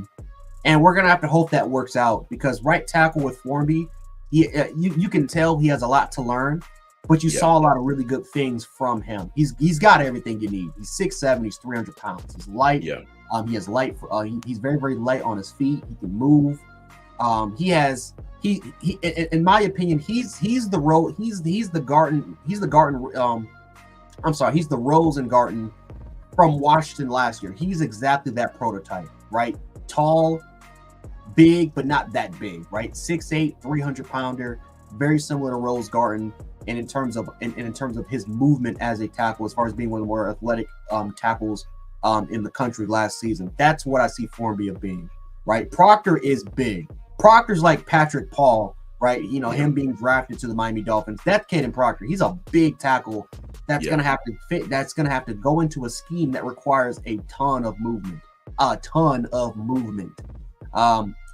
And we're gonna have to hope that works out because right tackle with Formby, you can tell he has a lot to learn, but you saw a lot of really good things from him. He's got everything you need. He's 6'7", he's 300 pounds. He's light. Yeah. He has light. He's very, very light on his feet. He can move. He in my opinion, he's the Rosengarten from Washington last year. He's exactly that prototype, right? Tall, big, but not that big, right? 6'8", 300-pounder, very similar to Rosengarten. And in terms of his movement as a tackle, as far as being one of the more athletic tackles in the country last season, that's what I see Formby of being, right? Proctor is big. Proctor's like Patrick Paul, right? Him being drafted to the Miami Dolphins. That kid in Proctor, he's a big tackle that's gonna have to fit. That's gonna have to go into a scheme that requires a ton of movement.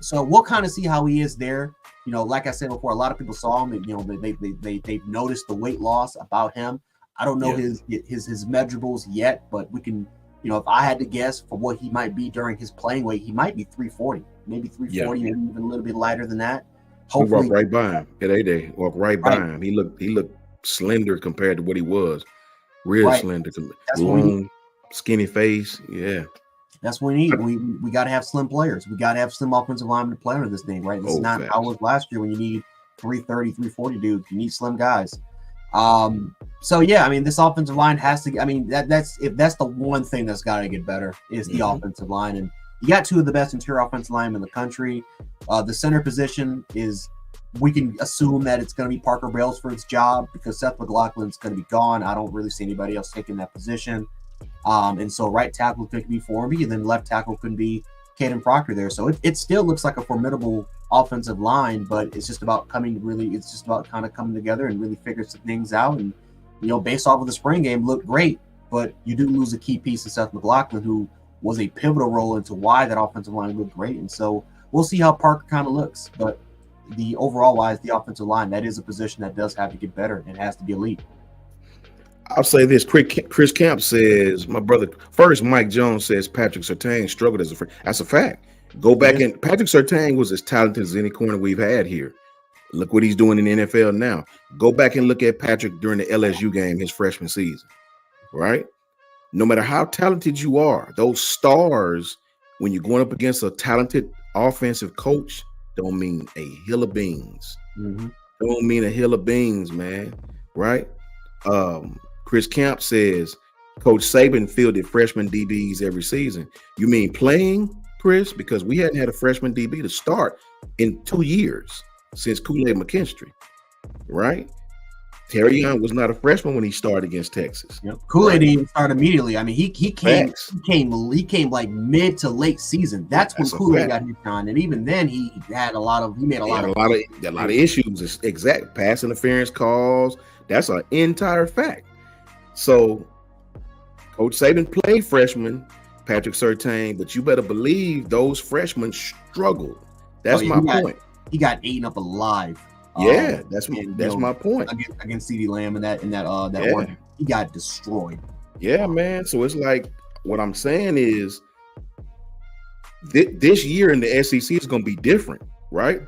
So we'll kind of see how he is there. Like I said before, a lot of people saw him. They've noticed the weight loss about him. I don't know his measurables yet, but we can. If I had to guess for what he might be during his playing weight, he might be 340, maybe 340, maybe even a little bit lighter than that. Hopefully, he walked right by him at A-Day. Walked right by him. He looked slender compared to what he was. Real slender, long, skinny face. Yeah. That's what we need. We got to have slim players. We got to have slim offensive linemen to play under this thing, right? This is not how it was last year when you need 330, 340 dudes. You need slim guys. So yeah, I mean, this offensive line has to. I mean, that's the one thing that's got to get better is the offensive line, and you got two of the best interior offensive linemen in the country. The center position is. We can assume that it's going to be Parker Brailsford's job because Seth McLaughlin's going to be gone. I don't really see anybody else taking that position. And so right tackle could be Formby, and then left tackle could be Caden Proctor there. So it still looks like a formidable offensive line, but it's just about kind of coming together and really figure some things out. And, based off of the spring game, looked great, but you do lose a key piece of Seth McLaughlin, who was a pivotal role into why that offensive line looked great. And so we'll see how Parker kind of looks, but the overall wise, the offensive line, that is a position that does have to get better and has to be elite. I'll say this. Chris Camp says, my brother, first Mike Jones says Patrick Surtain struggled as a freshman. That's a fact. Go back and Patrick Surtain was as talented as any corner we've had here. Look what he's doing in the NFL now. Go back and look at Patrick during the LSU game, his freshman season, right? No matter how talented you are, those stars, when you're going up against a talented offensive coach, don't mean a hill of beans. Don't mean a hill of beans, man, right? Chris Camp says Coach Saban fielded freshman DBs every season. You mean playing, Chris? Because we hadn't had a freshman DB to start in 2 years since Kool-Aid McKinstry, right? Terry Young was not a freshman when he started against Texas. Yep. Kool-Aid didn't even start immediately. I mean, he came like mid to late season. That's when Kool-Aid got his on, and even then he made a lot of issues. Exact pass interference calls. That's an entire fact. So, Coach Saban played freshman Patrick Surtain, but you better believe those freshmen struggled. That's my point. He got eaten up alive. Yeah, that's my point. Against CeeDee Lamb and that one, he got destroyed. Yeah, man. So it's like what I'm saying is this year in the SEC is going to be different, right?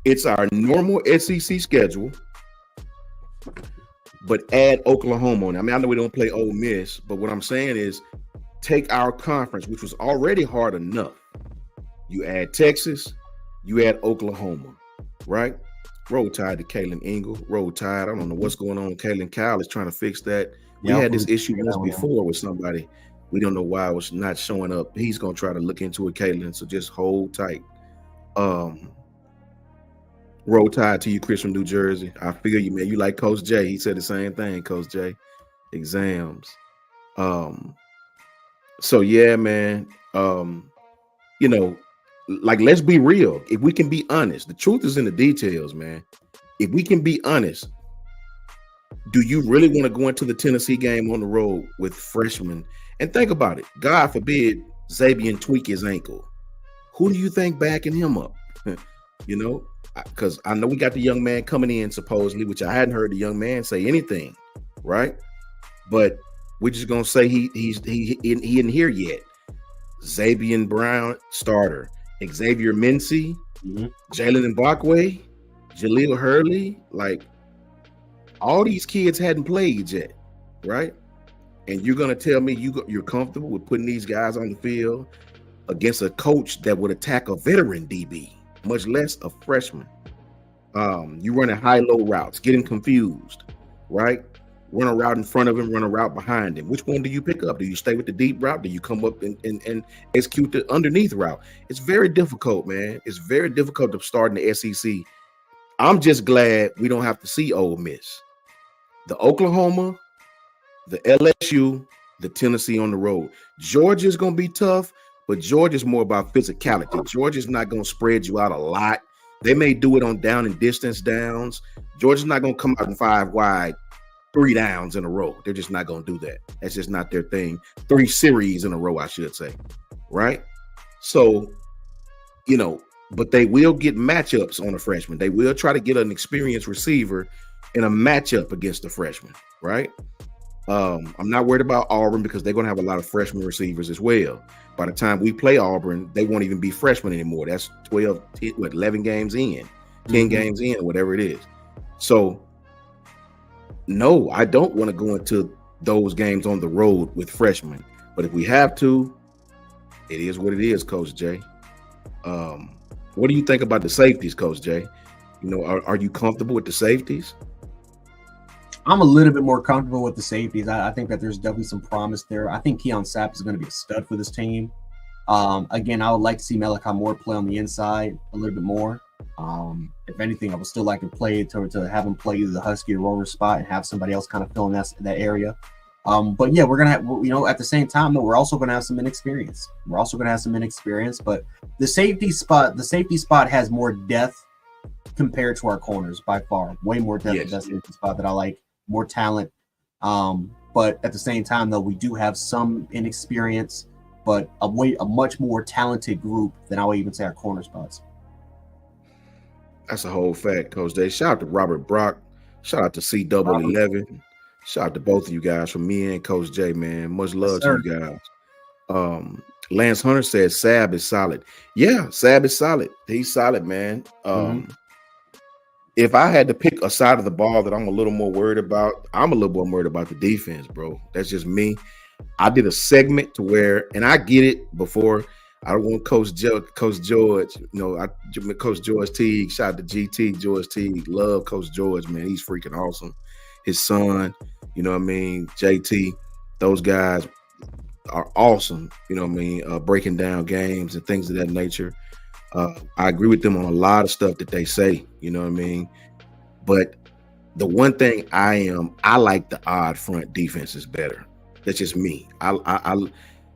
It's our normal SEC schedule, but add Oklahoma on. I mean, I know we don't play Ole Miss, but what I'm saying is take our conference, which was already hard enough. You add Texas, you add Oklahoma, right? Roll Tide to Kalen Ingle. Roll Tide. I don't know what's going on. Kalen Kyle is trying to fix that. We had this issue once before with somebody. We don't know why it was not showing up. He's going to try to look into it, Kalen, so just hold tight. Roll Tide to you, Chris from New Jersey. I feel you, man. You like Coach J. He said the same thing, Coach J. Exams. So, yeah, man. Like, let's be real. If we can be honest, the truth is in the details, man. If we can be honest, do you really want to go into the Tennessee game on the road with freshmen? And think about it. God forbid Xavier tweak his ankle. Who do you think backing him up? You know, because I know we got the young man coming in supposedly, which I hadn't heard the young man say anything, right? But we're just gonna say he isn't here yet. Xavier Brown starter, Xavier Mincy, Jalen Mbakwe, Jaleel Hurley, like all these kids hadn't played yet, right? And you're gonna tell me you're comfortable with putting these guys on the field against a coach that would attack a veteran DB, much less a freshman. You running high-low routes, getting confused, right? Run a route in front of him, run a route behind him. Which one do you pick up? Do you stay with the deep route? Do you come up and execute the underneath route? It's very difficult, man. It's very difficult to start in the SEC. I'm just glad we don't have to see Ole Miss. The Oklahoma, the LSU, the Tennessee on the road. Georgia's going to be tough, but Georgia's more about physicality. Georgia's not going to spread you out a lot. They may do it on down and distance downs. Georgia's not going to come out in 5 wide, 3 downs in a row. They're just not going to do that. That's just not their thing. 3 series in a row, I should say. Right? So, you know, but they will get matchups on a freshman. They will try to get an experienced receiver in a matchup against a freshman. Right? I'm not worried about Auburn because they're going to have a lot of freshman receivers as well. By the time we play Auburn, they won't even be freshmen anymore. That's 11 games in, 10 games in, whatever it is. So, no, I don't want to go into those games on the road with freshmen. But if we have to, it is what it is, Coach Jay. What do you think about the safeties, Coach Jay? You know, are you comfortable with the safeties? I'm a little bit more comfortable with the safeties. I think that there's definitely some promise there. I think Keon Sapp is going to be a stud for this team. Again, I would like to see Malachi Moore play on the inside a little bit more. If anything, I would still like to have him play either the Husky or Rover spot and have somebody else kind of fill in that area. But yeah, we're going to have, you know, at the same time, though, we're also going to have some inexperience. But the safety spot has more depth compared to our corners by far. Way more depth. Yes. That's the safety spot that I like. More talent, but at the same time, though, we do have some inexperience, but a much more talented group than I would even say our corner spots. That's a whole fact, Coach Day. Shout out to Robert Brock. Shout out to C11. Shout out to both of you guys from me and Coach J, man. Much love to you guys. Lance Hunter says Sab is solid. Yeah, Sab is solid. He's solid, man. If I had to pick a side of the ball that I'm a little more worried about, I'm a little more worried about the defense, bro. That's just me. I did a segment to where, and I get it before. I don't want Coach George, you know, Coach George Teague, shout out to GT, George Teague. Love Coach George, man. He's freaking awesome. His son, you know what I mean, JT, those guys are awesome, you know what I mean, breaking down games and things of that nature. I agree with them on a lot of stuff that they say, you know what I mean? But the one thing I like the odd front defenses better. That's just me. I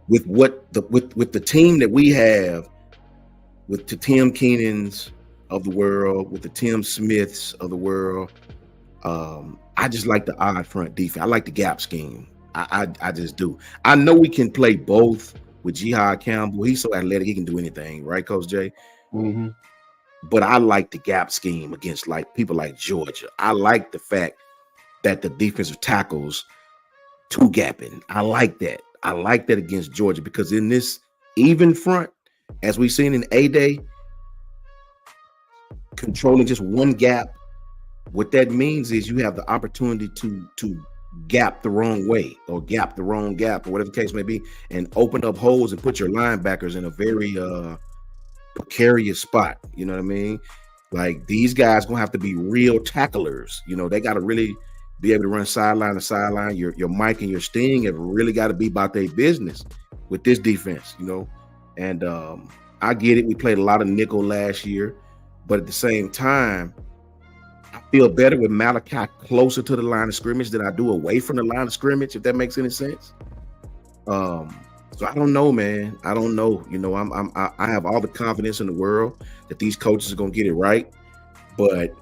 with the team that we have, with the Tim Keenans of the world, with the Tim Smiths of the world, I just like the odd front defense. I like the gap scheme. I just do. I know we can play both with Jihad Campbell. He's so athletic, he can do anything, right, Coach Jay? Mm-hmm. But I like the gap scheme against like people like Georgia. I like the fact that the defensive tackles two gapping. I like that. I like that against Georgia because in this even front, as we've seen in A-Day, controlling just one gap, what that means is you have the opportunity to gap the wrong way or gap the wrong gap or whatever the case may be and open up holes and put your linebackers in a very precarious spot. You know what I mean? Like these guys gonna have to be real tacklers. You know, they got to really be able to run sideline to sideline. Your Mike and your Sting have really got to be about their business with this defense, you know. And I get it. We played a lot of nickel last year, but at the same time, I feel better with Malachi closer to the line of scrimmage than I do away from the line of scrimmage, if that makes any sense. So I don't know, man. I don't know. You know, I have all the confidence in the world that these coaches are gonna get it right, but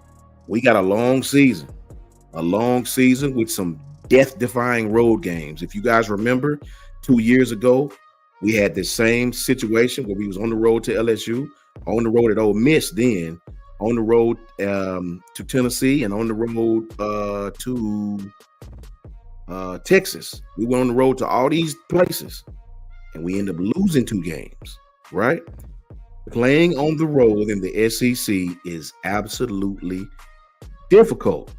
we got a long season with some death-defying road games. If you guys remember, 2 years ago, we had this same situation where we was on the road to LSU, on the road at Ole Miss, then on the road to Tennessee, and on the road to Texas. We went on the road to all these places, and we ended up losing 2 games, right? Playing on the road in the SEC is absolutely difficult.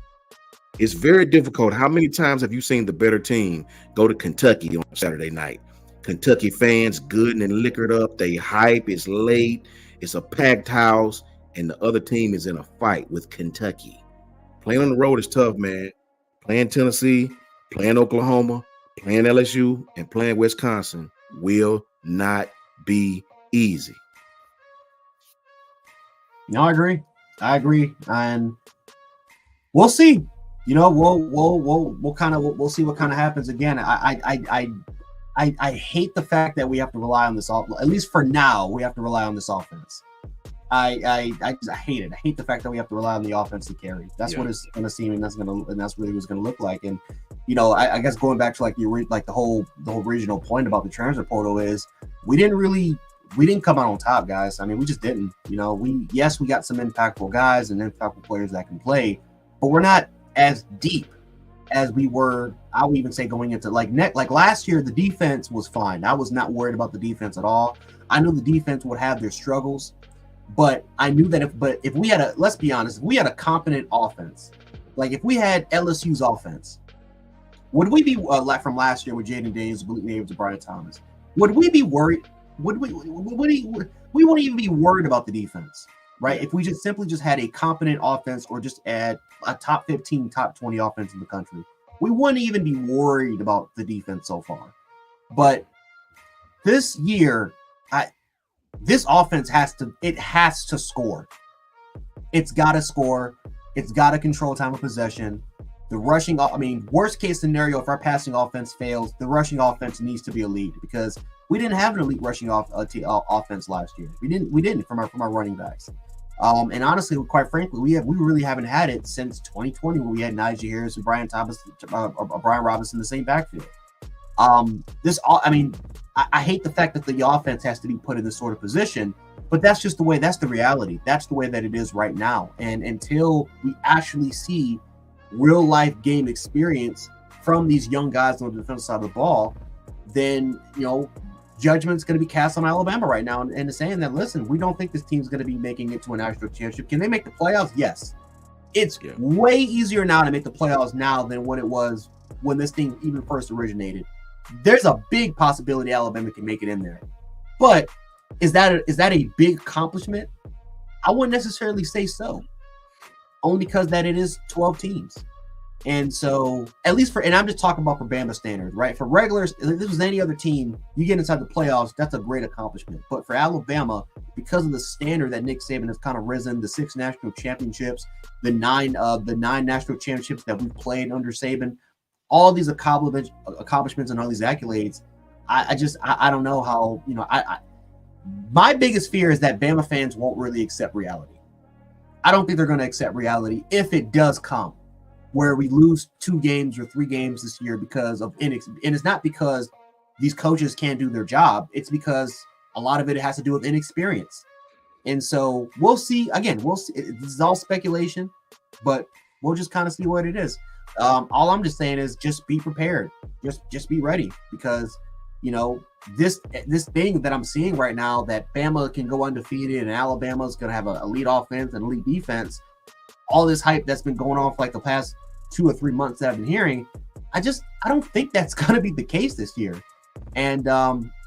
It's very difficult. How many times have you seen the better team go to Kentucky on Saturday night? Kentucky fans good and liquored up. They hype. It's late. It's a packed house, and the other team is in a fight with Kentucky. Playing on the road is tough, man. Playing Tennessee, playing Oklahoma, playing LSU, and playing Wisconsin will not be easy. No, I agree, and we'll see. You know, we'll see what kind of happens again. I hate the fact that we have to rely on this. At least for now, we have to rely on this offense. I hate it. I hate the fact that we have to rely on the offense to carry. That's what it's going to seem, and that's really what it's going to look like. And you know, I guess going back to the whole original point about the transfer portal is we didn't come out on top, guys. I mean, we just didn't. You know, we got some impactful guys and impactful players that can play, but we're not as deep as we were. I would even say going into like last year, the defense was fine. I was not worried about the defense at all. I knew the defense would have their struggles, but I knew that if we had let's be honest, if we had a competent offense, like if we had LSU's offense, would we be from last year with Jaden Daniels, Williams, and Brian Thomas? Would we be worried? We wouldn't even be worried about the defense, right? If we just simply had a competent offense, or just add a top 15, top 20 offense in the country, we wouldn't even be worried about the defense so far. But this year, this offense has to score. It's got to score. It's got to control time of possession. The rushing, worst case scenario, if our passing offense fails, the rushing offense needs to be elite, because we didn't have an elite rushing offense last year. We didn't from our running backs. And honestly, quite frankly, we really haven't had it since 2020, when we had Najee Harris and Brian Thomas, Brian Robinson in the same backfield. I hate the fact that the offense has to be put in this sort of position, but that's just the way. That's the reality. That's the way that it is right now. And until we actually see real life game experience from these young guys on the defensive side of the ball, then judgment's going to be cast on Alabama right now, and saying that, listen, we don't think this team's going to be making it to a national championship. Can they make the playoffs? Yes. It's way easier now to make the playoffs now than what it was when this thing even first originated. There's a big possibility Alabama can make it in there, but is that a big accomplishment? I wouldn't necessarily say so, only because that it is 12 teams. And so, at least and I'm just talking about for Bama standards, right? For regulars, if this was any other team, you get inside the playoffs, that's a great accomplishment. But for Alabama, because of the standard that Nick Saban has kind of risen, the 6 national championships, the nine national championships that we've played under Saban, all these accomplishments and all these accolades, I don't know how, my biggest fear is that Bama fans won't really accept reality. I don't think they're going to accept reality if it does come, where we lose 2 games or 3 games this year because of and it's not because these coaches can't do their job. It's because a lot of it has to do with inexperience. And so we'll see. Again, we'll see. This is all speculation, but we'll just kind of see what it is. All I'm just saying is just be prepared. Just be ready, because this thing that I'm seeing right now, that Bama can go undefeated and Alabama's going to have an elite offense and elite defense, all this hype that's been going on for like the past 2 or 3 months that I've been hearing, I don't think that's going to be the case this year. And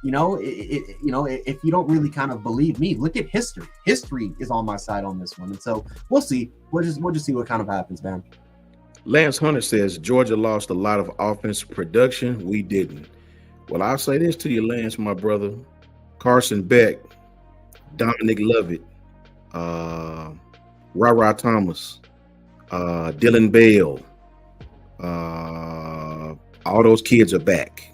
if you don't really kind of believe me, look at history. History is on my side on this one, and so we'll see. We'll just see what kind of happens, man. Lance Hunter says Georgia lost a lot of offensive production. We didn't. Well, I'll say this to you, Lance, my brother. Carson Beck, Dominic Lovett, Ra Thomas, Dylan Bell, all those kids are back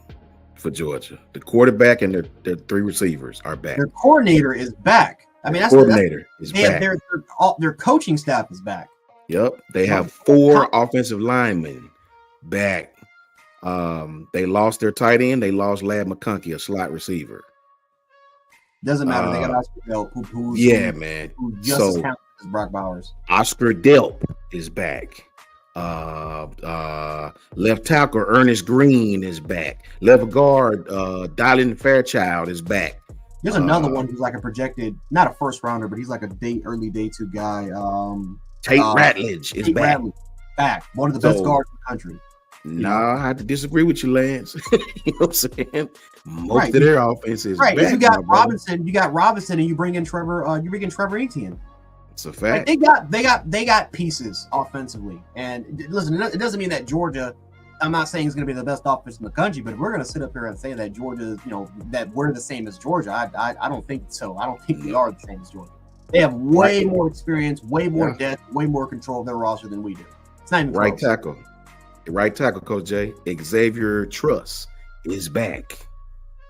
for Georgia. The quarterback and the 3 receivers are back. Their coordinator is back. I mean, Coordinator is back. Their coaching staff is back. Yep, they have 4 offensive linemen back. They lost their tight end. They lost Lad McConkey, a slot receiver. Doesn't matter. They got Oscar Delp, who's just as talented as Brock Bowers. Oscar Delp is back. Left tackle Ernest Green is back. Left guard Dylan Fairchild is back. There's another one who's like a projected, not a first rounder, but he's like a early day 2 guy. Tate Ratledge is back. One of the best guards in the country. I have to disagree with you, Lance. You know what I'm saying? Most of their offense is back. You got Robinson, and you bring in Trevor. You bring in Trevor Etienne. It's a fact. They got pieces offensively, and listen, it doesn't mean that Georgia. I'm not saying it's going to be the best offense in the country, but if we're going to sit up here and say that Georgia, that we're the same as Georgia, I don't think so. I don't think we are the same as Georgia. They have way more experience, way more depth, way more control of their roster than we do. It's not even right tackle. Right tackle, Coach Jay. Xavier Truss is back.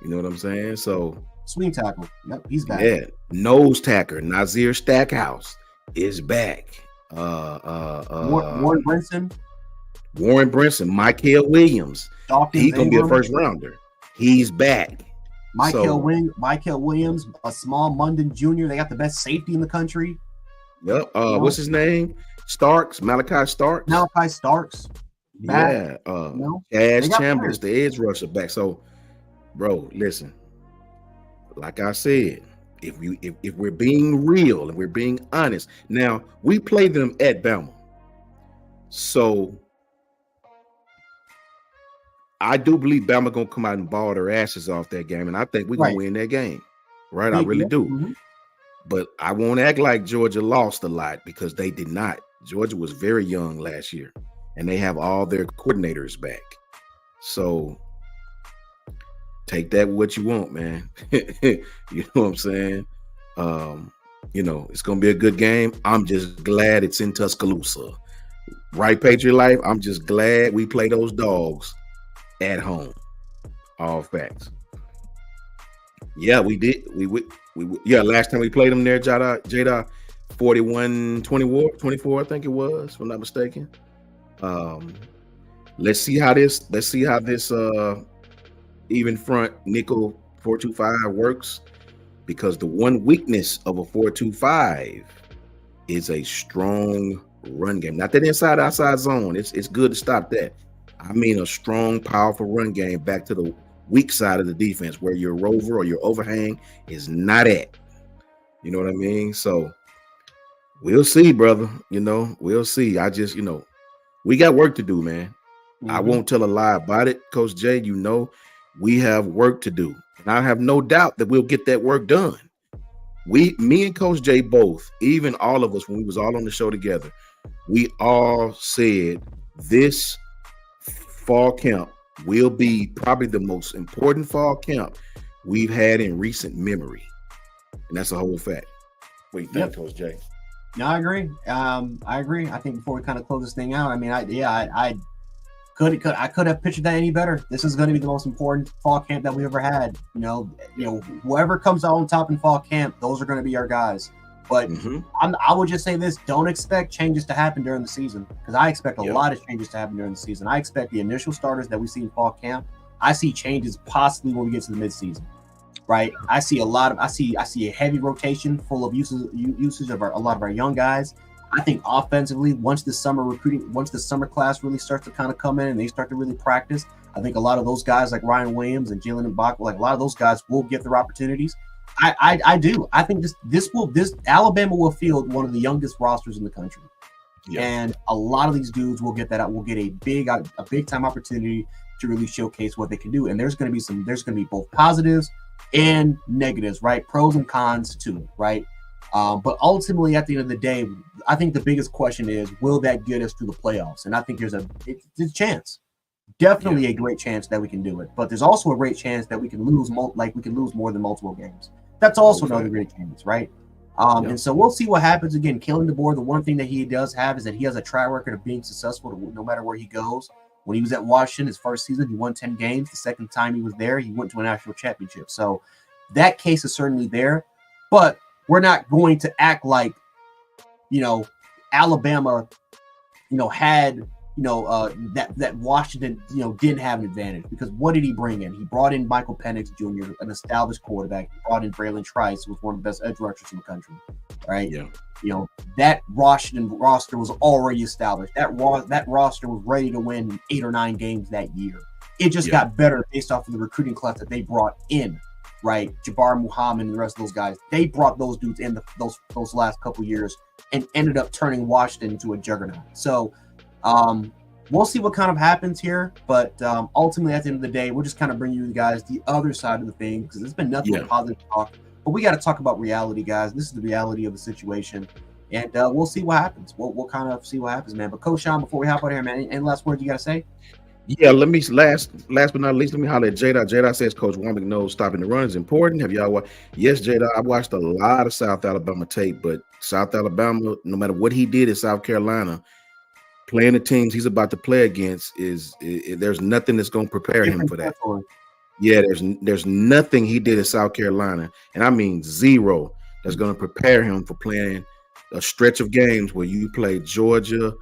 You know what I'm saying? So swing tackle. Yep, he's back. Yeah. Nose tackle, Nazir Stackhouse is back. Warren Brinson. Michael Williams. He's gonna be a first rounder. He's back. Michael Williams, a small Munden Jr. They got the best safety in the country. Yep. What's his name? Malachi Starks. Back. Chaz Chambers, the edge rusher, back. So, bro, listen. Like I said, if we're being real and we're being honest, now we played them at Bama, so I do believe Bama gonna come out and ball their asses off that game, and I think we're gonna win that game. Right, I really do. Mm-hmm. But I won't act like Georgia lost a lot, because they did not. Georgia was very young last year, and they have all their coordinators back. So take that what you want, man. You know what I'm saying? It's gonna be a good game. I'm just glad it's in Tuscaloosa. Right, Patriot Life? I'm just glad we play those dogs at home. All facts. Yeah, we did. Last time we played them there, Jada 41-24, I think it was, if I'm not mistaken. Let's see how this even front nickel 4-2-5 works, because the one weakness of a 4-2-5 is a strong run game. Not that inside outside zone. It's good to stop that. I mean a strong, powerful run game back to the weak side of the defense, where your rover or your overhang is not at. You know what I mean? So we'll see, brother. We'll see. I just, we got work to do, man. Mm-hmm. I won't tell a lie about it, Coach Jay. We have work to do, and I have no doubt that we'll get that work done. Me and Coach Jay both, even all of us, when we was all on the show together, we all said this fall camp will be probably the most important fall camp we've had in recent memory, and that's a whole fact. What do you think, Coach Jay? No, I agree. I agree. I think before we kind of close this thing out, I mean, I could have pictured that any better. This is going to be the most important fall camp that we ever had. Whoever comes out on top in fall camp, those are going to be our guys. But I would just say this: don't expect changes to happen during the season, because I expect a lot of changes to happen during the season. I expect the initial starters that we see in fall camp. I see changes possibly when we get to the midseason. Right, I see a heavy rotation full of usage of a lot of our young guys. I think offensively, once the summer class really starts to kind of come in and they start to really practice, I think a lot of those guys like Ryan Williams and Jalen Mbaka, like a lot of those guys will get their opportunities. I do. I think this Alabama will field one of the youngest rosters in the country, and a lot of these dudes will get that out. Will get a big time opportunity to really showcase what they can do. And there's going to be both positives and negatives, right? Pros and cons too, right? But ultimately, at the end of the day, I think the biggest question is, will that get us to the playoffs? And I think there's a chance, definitely a great chance that we can do it. But there's also a great chance that we can lose more than multiple games. That's also another great chance, right? And so we'll see what happens. Again, Kalen DeBoer, the one thing that he does have is that he has a track record of being successful no matter where he goes. When he was at Washington, his first season, he won 10 games. The second time he was there, he went to a national championship. So that case is certainly there. But we're not going to act like, Alabama, had, that Washington, didn't have an advantage, because what did he bring in? He brought in Michael Penix Jr., an established quarterback. He brought in Braylon Trice, who was one of the best edge rushers in the country, right? Yeah. That Washington roster was already established. That roster was ready to win 8 or 9 games that year. It just got better based off of the recruiting class that they brought in, right? Jabbar Muhammad and the rest of those guys. They brought those dudes in those last couple years and ended up turning Washington into a juggernaut. So we'll see what kind of happens here, but ultimately at the end of the day, we'll just kind of bring you guys the other side of the thing, because it's been nothing but positive talk. But we got to talk about reality, guys. This is the reality of the situation, and we'll see what happens. We'll kind of see what happens, man. But Coach Sean, before we hop out here, man, any last words you got to say? Yeah, let me last but not least, let me holler at J-Dot. J-Dot says Coach Womack knows stopping the run is important. Have y'all watched? Yes, J-Dot, I watched a lot of South Alabama tape, but South Alabama, no matter what he did at South Carolina, playing the teams he's about to play against there's nothing that's going to prepare him for that. Yeah, there's nothing he did at South Carolina, and I mean zero, that's going to prepare him for playing a stretch of games where you play Georgia,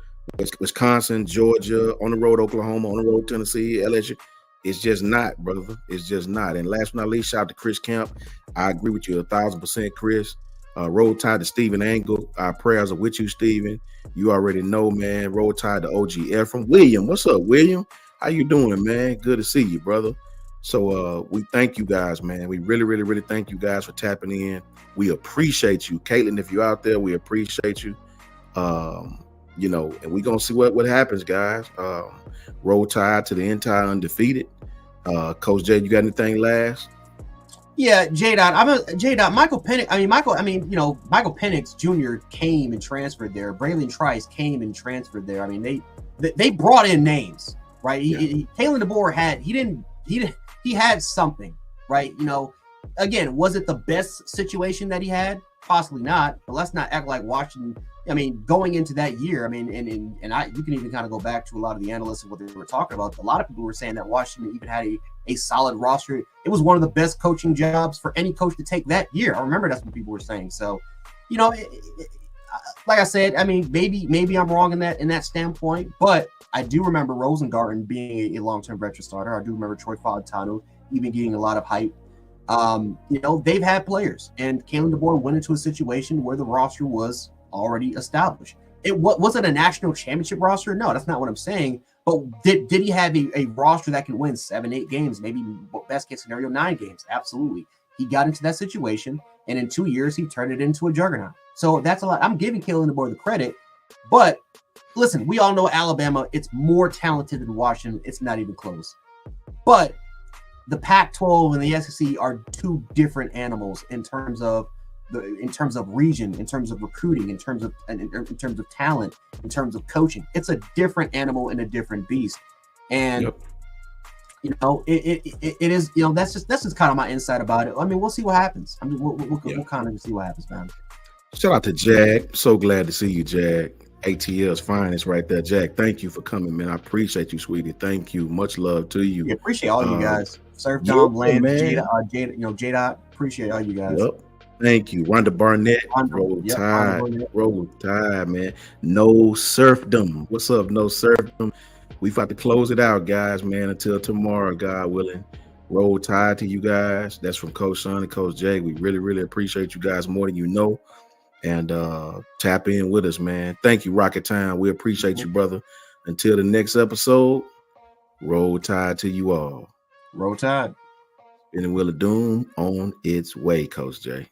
Wisconsin, Georgia, on the road Oklahoma, on the road Tennessee, LSU. It's just not, brother. It's just not. And last but not least, shout out to Chris Kemp. I agree with you 1,000%, Chris. Roll Tide to Stephen Angle. Our prayers are with you, Stephen. You already know, man. Roll Tide to OG Ephraim. William, what's up, William? How you doing, man? Good to see you, brother. So we thank you guys, man. We really, really, really thank you guys for tapping in. We appreciate you. Caitlin, if you're out there, we appreciate you. And we're going to see what happens, guys. Roll Tide to the entire undefeated. Coach Jay, you got anything last? Yeah, J-Dot. Michael Penix Jr. came and transferred there. Braylon Trice came and transferred there. I mean, they brought in names, right? Kalen DeBoer had something, right? Again, was it the best situation that he had? Possibly not, but let's not act like Washington. I mean, going into that year, I mean, you can even kind of go back to a lot of the analysts and what they were talking about. A lot of people were saying that Washington even had a solid roster. It was one of the best coaching jobs for any coach to take that year. I remember that's what people were saying. So, like I said, I mean, maybe I'm wrong in that standpoint, but I do remember Rosengarten being a long-term veteran starter. I do remember Troy Fautano even getting a lot of hype. They've had players, and Kalen DeBoer went into a situation where the roster was already established. Was it a national championship roster? No, that's not what I'm saying. But did he have a roster that can win 7-8 games, maybe best case scenario 9 games? Absolutely. He got into that situation, and in 2 years he turned it into a juggernaut. So that's a lot. I'm giving Kalen DeBoer the credit, but listen, we all know Alabama. It's more talented than Washington. It's not even close. But the Pac-12 and the SEC are two different animals in terms of region, in terms of recruiting, in terms of talent, in terms of coaching. It's a different animal and a different beast. And it is, that's just kind of my insight about it. I mean, we'll see what happens. I mean, we'll kind of see what happens, man. Shout out to Jag. So glad to see you, Jag. ATL's finest right there. Jag, thank you for coming, man. I appreciate you, sweetie. Thank you. Much love to you. Yeah, appreciate all you guys. Surf Dom, Land, Jada, appreciate all you guys. Yep. Thank you. Rhonda Barnett. Roll Tide, man. No Surfdom. What's up, No Surfdom? We about to close it out, guys, man. Until tomorrow, God willing. Roll Tide to you guys. That's from Coach Sean and Coach Jay. We really, really appreciate you guys more than you know. And tap in with us, man. Thank you, Rocket Time. We appreciate you, brother. Until the next episode, Roll Tide to you all. Roll Tide. And the Wheel of Doom on its way, Coach Jay.